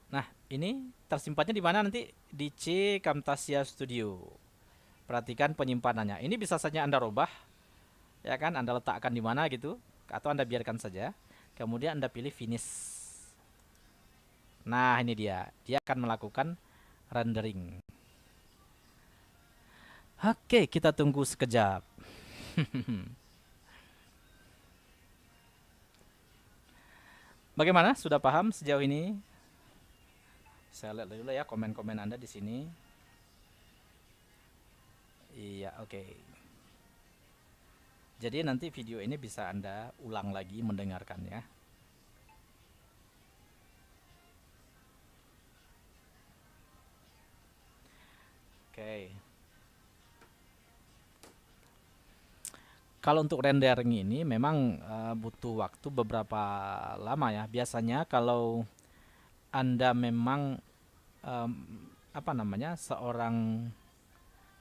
Nah, ini tersimpannya di mana nanti? Di C Camtasia Studio. Perhatikan penyimpanannya. Ini bisa saja Anda rubah, ya kan? Anda letakkan di mana gitu, atau Anda biarkan saja. Kemudian Anda pilih finish. Nah, ini dia. Dia akan melakukan rendering. Oke, kita tunggu sekejap. Bagaimana? Sudah paham sejauh ini? Saya lihat dulu ya komen-komen Anda di sini. Iya, oke. Jadi nanti video ini bisa Anda ulang lagi mendengarkannya. Oke. Kalau untuk rendering ini memang butuh waktu beberapa lama ya. Biasanya kalau Anda memang apa namanya, seorang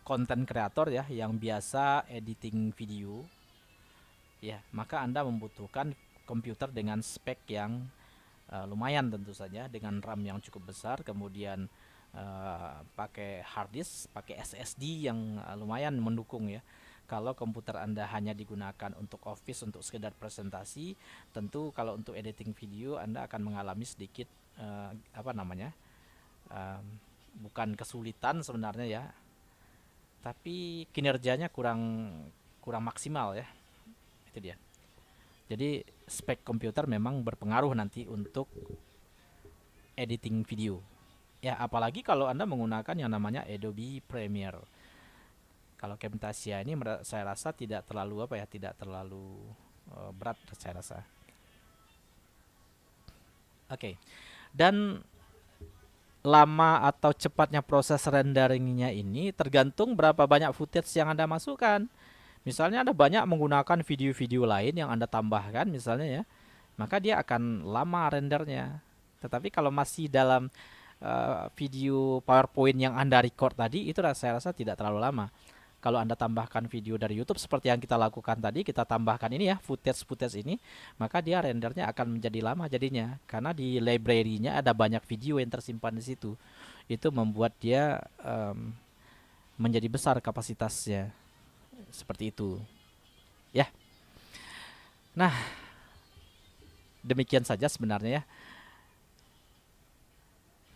konten kreator ya yang biasa editing video, ya, maka Anda membutuhkan komputer dengan spek yang lumayan tentu saja, dengan RAM yang cukup besar, kemudian pakai hard disk, pakai SSD yang lumayan mendukung ya. Kalau komputer Anda hanya digunakan untuk office, untuk sekedar presentasi, tentu kalau untuk editing video Anda akan mengalami sedikit apa namanya, bukan kesulitan sebenarnya ya, tapi kinerjanya kurang maksimal ya. Itu dia. Jadi spek komputer memang berpengaruh nanti untuk editing video. Ya, apalagi kalau Anda menggunakan yang namanya Adobe Premiere. Kalau Camtasia ini saya rasa tidak terlalu apa ya, tidak terlalu berat saya rasa. Oke. Dan lama atau cepatnya proses renderingnya ini tergantung berapa banyak footage yang Anda masukkan. Misalnya Anda banyak menggunakan video-video lain yang Anda tambahkan misalnya ya, maka dia akan lama rendernya. Tetapi kalau masih dalam video PowerPoint yang Anda record tadi, itu saya rasa tidak terlalu lama. Kalau Anda tambahkan video dari YouTube seperti yang kita lakukan tadi, kita tambahkan ini ya, footage ini, maka dia rendernya akan menjadi lama jadinya, karena di library-nya ada banyak video yang tersimpan di situ. Itu membuat dia menjadi besar kapasitasnya. Seperti itu. Ya. Nah, demikian saja sebenarnya ya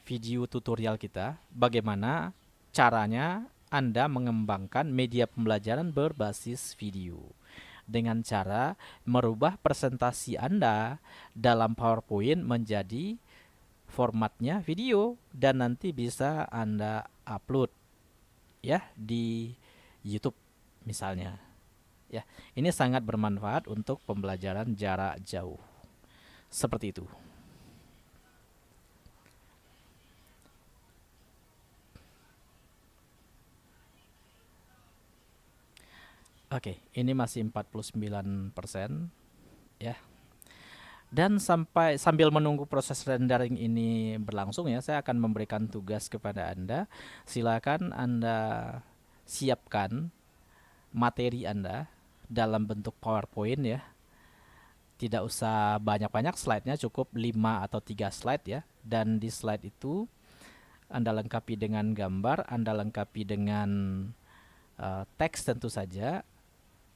video tutorial kita, bagaimana caranya Anda mengembangkan media pembelajaran berbasis video dengan cara merubah presentasi Anda dalam PowerPoint menjadi formatnya video dan nanti bisa Anda upload ya di YouTube misalnya. Ya, ini sangat bermanfaat untuk pembelajaran jarak jauh. Seperti itu. Oke, ini masih 49% ya. Dan sambil menunggu proses rendering ini berlangsung ya, saya akan memberikan tugas kepada Anda. Silakan Anda siapkan materi Anda dalam bentuk PowerPoint ya. Tidak usah banyak-banyak slide-nya, cukup 5 atau 3 slide ya. Dan di slide itu Anda lengkapi dengan gambar, Anda lengkapi dengan teks tentu saja.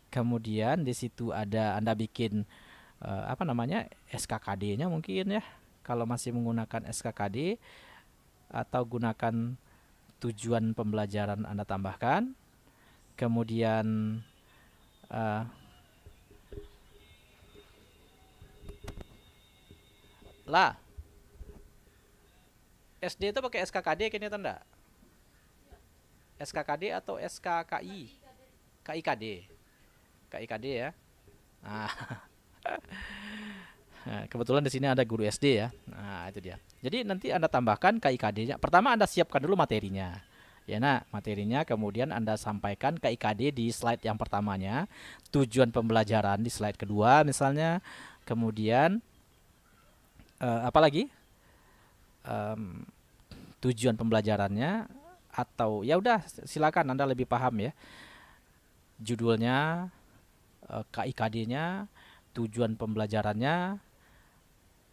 Kemudian di situ ada Anda bikin SKKD-nya mungkin ya. Kalau masih menggunakan SKKD atau gunakan tujuan pembelajaran Anda tambahkan. Kemudian uh, lah SD itu pakai SKKD kayaknya tanda. SKKD atau SKKI? KIKD. KIKD ya. Nah, kebetulan di sini ada guru SD ya. Nah, itu dia. Jadi nanti Anda tambahkan KIKD-nya. Pertama Anda siapkan dulu materinya. Ya, nah, materinya kemudian Anda sampaikan KIKD di slide yang pertamanya, tujuan pembelajaran di slide kedua misalnya. Kemudian apa lagi? Tujuan pembelajarannya, atau ya udah silakan Anda lebih paham ya. Judulnya, KIKD-nya, tujuan pembelajarannya,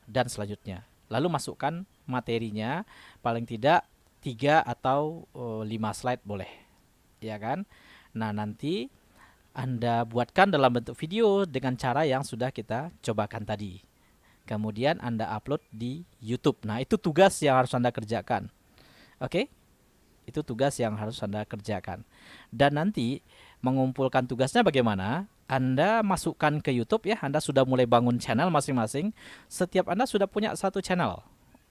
dan selanjutnya. Lalu masukkan materinya, paling tidak 3 atau 5 slide boleh. Ya kan? Nah, nanti Anda buatkan dalam bentuk video dengan cara yang sudah kita cobakan tadi. Kemudian Anda upload di YouTube. Nah, itu tugas yang harus Anda kerjakan. Oke? Itu tugas yang harus Anda kerjakan. Dan nanti mengumpulkan tugasnya bagaimana? Anda masukkan ke YouTube ya. Anda sudah mulai bangun channel masing-masing. Setiap Anda sudah punya satu channel.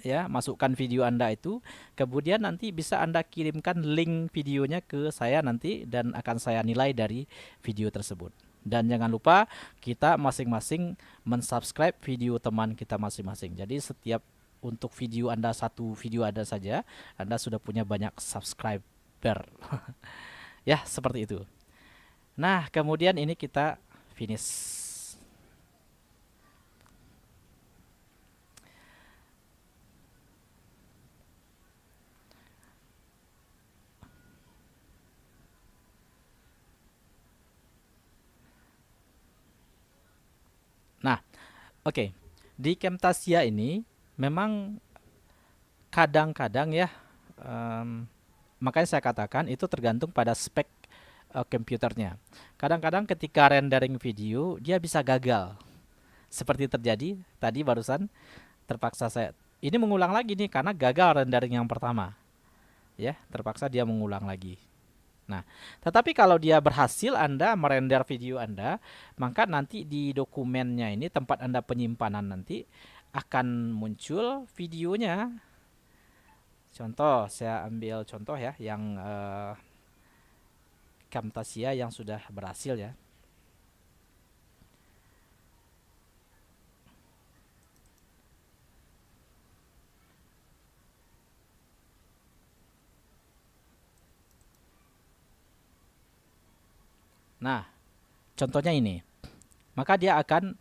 Ya, masukkan video Anda itu, kemudian nanti bisa Anda kirimkan link videonya ke saya nanti dan akan saya nilai dari video tersebut. Dan jangan lupa kita masing-masing mensubscribe video teman kita masing-masing. Jadi setiap untuk video Anda, satu video ada saja, Anda sudah punya banyak subscriber. Ya, seperti itu. Nah, kemudian ini kita finish. Nah, oke. Di Camtasia ini memang kadang-kadang ya, makanya saya katakan itu tergantung pada spek komputernya. Kadang-kadang ketika rendering video dia bisa gagal. Seperti terjadi tadi barusan, terpaksa saya ini mengulang lagi nih karena gagal rendering yang pertama. Ya, terpaksa dia mengulang lagi. Nah, tetapi kalau dia berhasil Anda merender video Anda, maka nanti di dokumennya ini, tempat Anda penyimpanan nanti akan muncul videonya. Contoh, saya ambil contoh ya yang Camtasia yang sudah berhasil ya. Nah, contohnya ini. Maka dia akan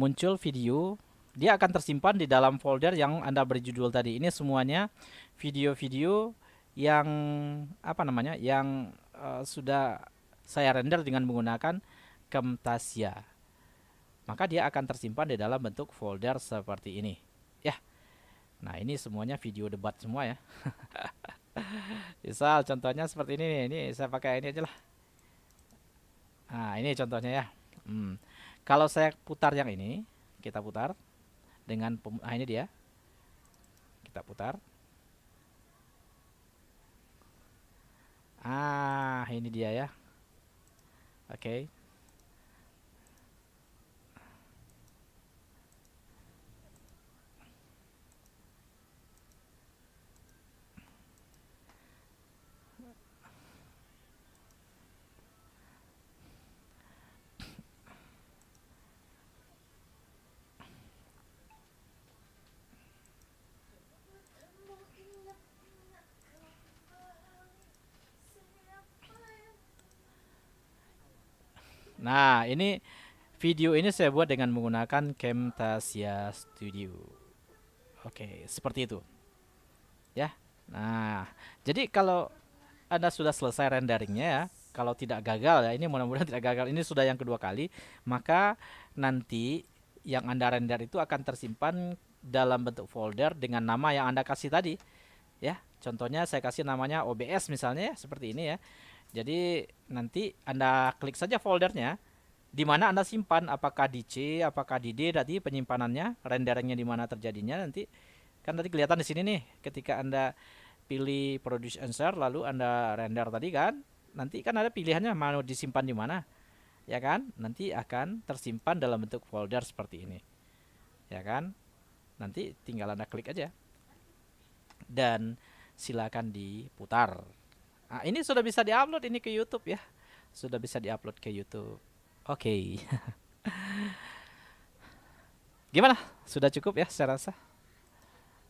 muncul video, dia akan tersimpan di dalam folder yang Anda beri judul tadi. Ini semuanya video-video yang yang sudah saya render dengan menggunakan Camtasia. Maka dia akan tersimpan di dalam bentuk folder seperti ini. Ya. Nah, ini semuanya video debat semua ya. Misal contohnya seperti ini nih. Ini saya pakai ini aja lah. Nah, ini contohnya ya. Kalau saya putar yang ini, kita putar dengan ini dia. Kita putar. Ini dia ya. Oke. Nah, ini Video ini saya buat dengan menggunakan Camtasia Studio. Oke, seperti itu ya. Nah, jadi kalau Anda sudah selesai renderingnya ya, kalau tidak gagal ya, ini mudah-mudahan tidak gagal, ini sudah yang kedua kali, maka nanti yang Anda render itu akan tersimpan dalam bentuk folder dengan nama yang Anda kasih tadi ya. Contohnya saya kasih namanya OBS misalnya ya, seperti ini ya. Jadi nanti Anda klik saja foldernya di mana Anda simpan, apakah di C, apakah di D tadi penyimpanannya, renderingnya di mana terjadinya nanti. Kan tadi kelihatan di sini nih, ketika Anda pilih produce answer lalu Anda render tadi kan, nanti kan ada pilihannya mau disimpan di mana. Ya kan? Nanti akan tersimpan dalam bentuk folder seperti ini. Ya kan? Nanti tinggal Anda klik aja dan silakan diputar. Nah, ini sudah bisa diupload ini ke YouTube ya. Sudah bisa diupload ke YouTube. Oke. Gimana? Sudah cukup ya saya rasa.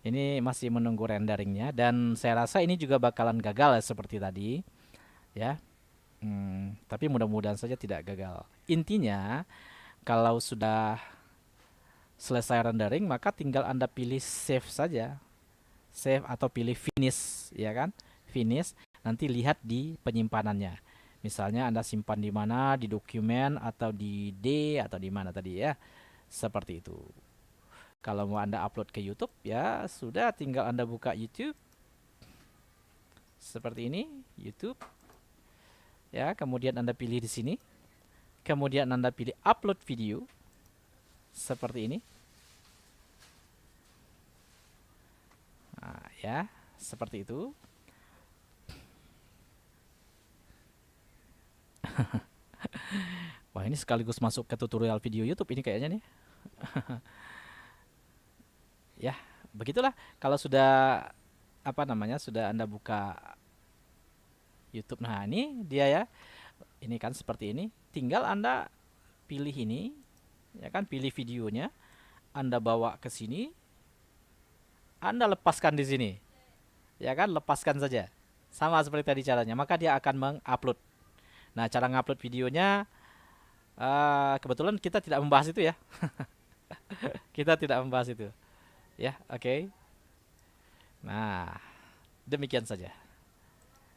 Ini masih menunggu renderingnya dan saya rasa ini juga bakalan gagal ya, seperti tadi ya. Tapi mudah-mudahan saja tidak gagal. Intinya kalau sudah selesai rendering maka tinggal Anda pilih save saja. Save atau pilih finish ya kan? Finish, nanti lihat di penyimpanannya. Misalnya Anda simpan di mana, di dokumen atau di D atau di mana tadi ya. Seperti itu. Kalau mau Anda upload ke YouTube ya sudah, tinggal Anda buka YouTube. Seperti ini, YouTube. Ya, kemudian Anda pilih di sini. Kemudian Anda pilih upload video. Seperti ini. Nah, ya, seperti itu. Wah, ini sekaligus masuk ke tutorial video YouTube ini kayaknya nih. Ya, begitulah. Kalau sudah apa namanya, sudah Anda buka YouTube. Nah, ini dia ya. Ini kan seperti ini. Tinggal Anda pilih ini, ya kan, pilih videonya, Anda bawa ke sini, Anda lepaskan di sini. Ya kan, lepaskan saja. Sama seperti tadi caranya, maka dia akan mengupload. Nah, cara ngupload videonya kebetulan kita tidak membahas itu ya. Kita tidak membahas itu. Ya, oke. Nah, demikian saja.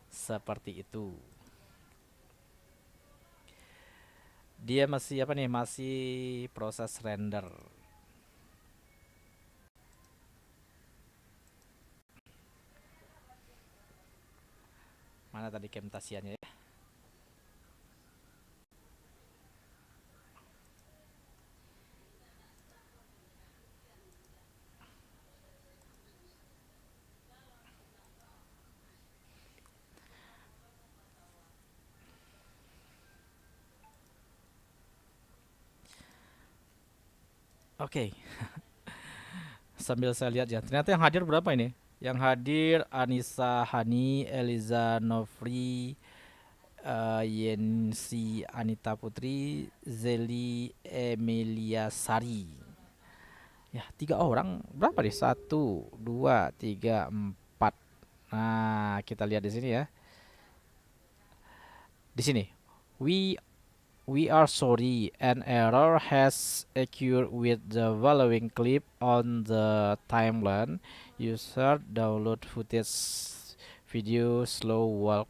Seperti itu. Dia masih apa nih? Masih proses render. Mana tadi Camtasianya ya? Oke. Sambil saya lihat ya. Ternyata yang hadir berapa ini? Yang hadir Anissa Hani, Eliza Nofri, Yensi Anita Putri, Zeli Emilia Sari. Ya, 3 orang. Berapa nih? 1, 2, 3, 4. Nah, kita lihat di sini ya. Di sini. We We are sorry, an error has occurred with the following clip on the timeline. User download footage video slow walk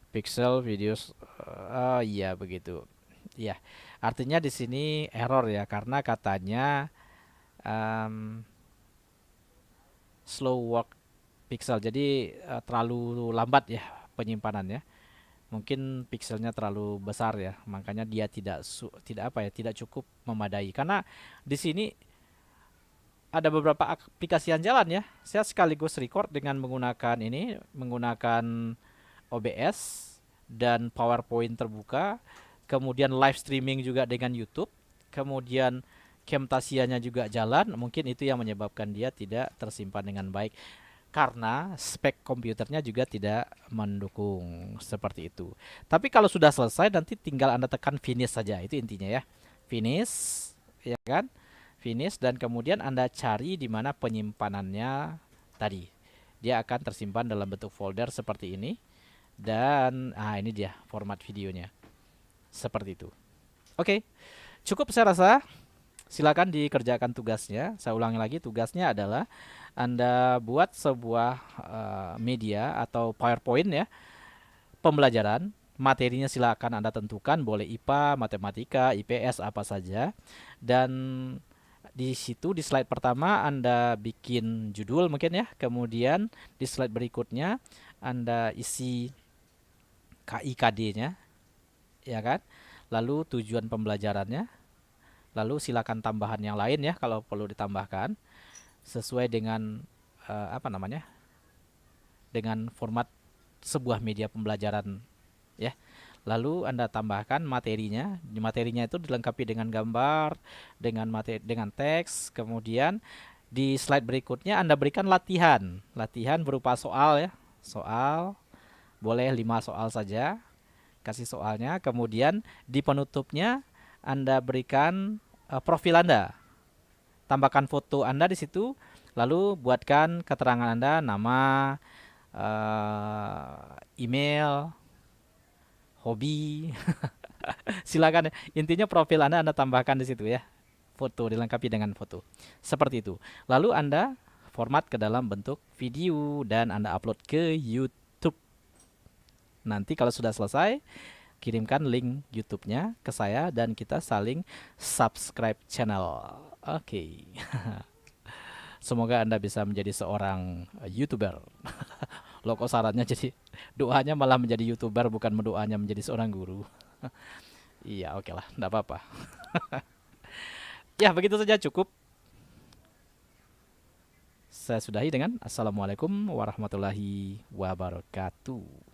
pixel videos. Iya begitu. Ya, artinya di sini error ya karena katanya um, slow walk pixel. Jadi terlalu lambat ya penyimpanannya. Mungkin pixelnya terlalu besar ya, makanya dia tidak apa ya, tidak cukup memadai. Karena di sini ada beberapa aplikasi yang jalan ya. Saya sekaligus record dengan menggunakan ini, menggunakan OBS dan PowerPoint terbuka, kemudian live streaming juga dengan YouTube, kemudian Camtasia-nya juga jalan. Mungkin itu yang menyebabkan dia tidak tersimpan dengan baik karena spek komputernya juga tidak mendukung seperti itu. Tapi kalau sudah selesai nanti tinggal Anda tekan finish saja, itu intinya ya. Finish, ya kan? Finish dan kemudian Anda cari di mana penyimpanannya tadi. Dia akan tersimpan dalam bentuk folder seperti ini dan ini dia format videonya. Seperti itu. Oke. Cukup saya rasa. Silakan dikerjakan tugasnya. Saya ulangi lagi, tugasnya adalah Anda buat sebuah media atau PowerPoint ya, pembelajaran. Materinya silakan Anda tentukan, boleh IPA, matematika, IPS, apa saja. Dan di situ di slide pertama Anda bikin judul mungkin ya. Kemudian di slide berikutnya Anda isi KIKD-nya, ya kan? Lalu tujuan pembelajarannya. Lalu silakan tambahan yang lain ya kalau perlu ditambahkan sesuai dengan apa namanya? Dengan format sebuah media pembelajaran ya. Lalu Anda tambahkan materinya. Materinya itu dilengkapi dengan gambar, dengan teks. Kemudian di slide berikutnya Anda berikan latihan. Latihan berupa soal ya. Soal boleh 5 soal saja. Kasih soalnya. Kemudian di penutupnya Anda berikan profil Anda. Tambahkan foto Anda di situ. Lalu buatkan keterangan Anda, nama, email, hobi. Silakan. Intinya profil Anda tambahkan di situ ya. Foto dilengkapi dengan foto. Seperti itu. Lalu Anda format ke dalam bentuk video dan Anda upload ke YouTube. Nanti kalau sudah selesai, kirimkan link YouTube-nya ke saya dan kita saling subscribe channel. Oke. Semoga Anda bisa menjadi seorang YouTuber. Loh kok syaratnya jadi doanya malah menjadi YouTuber, bukan doanya menjadi seorang guru. Iya, oke lah, enggak apa-apa. Ya, begitu saja cukup. Saya sudahi dengan Assalamualaikum warahmatullahi wabarakatuh.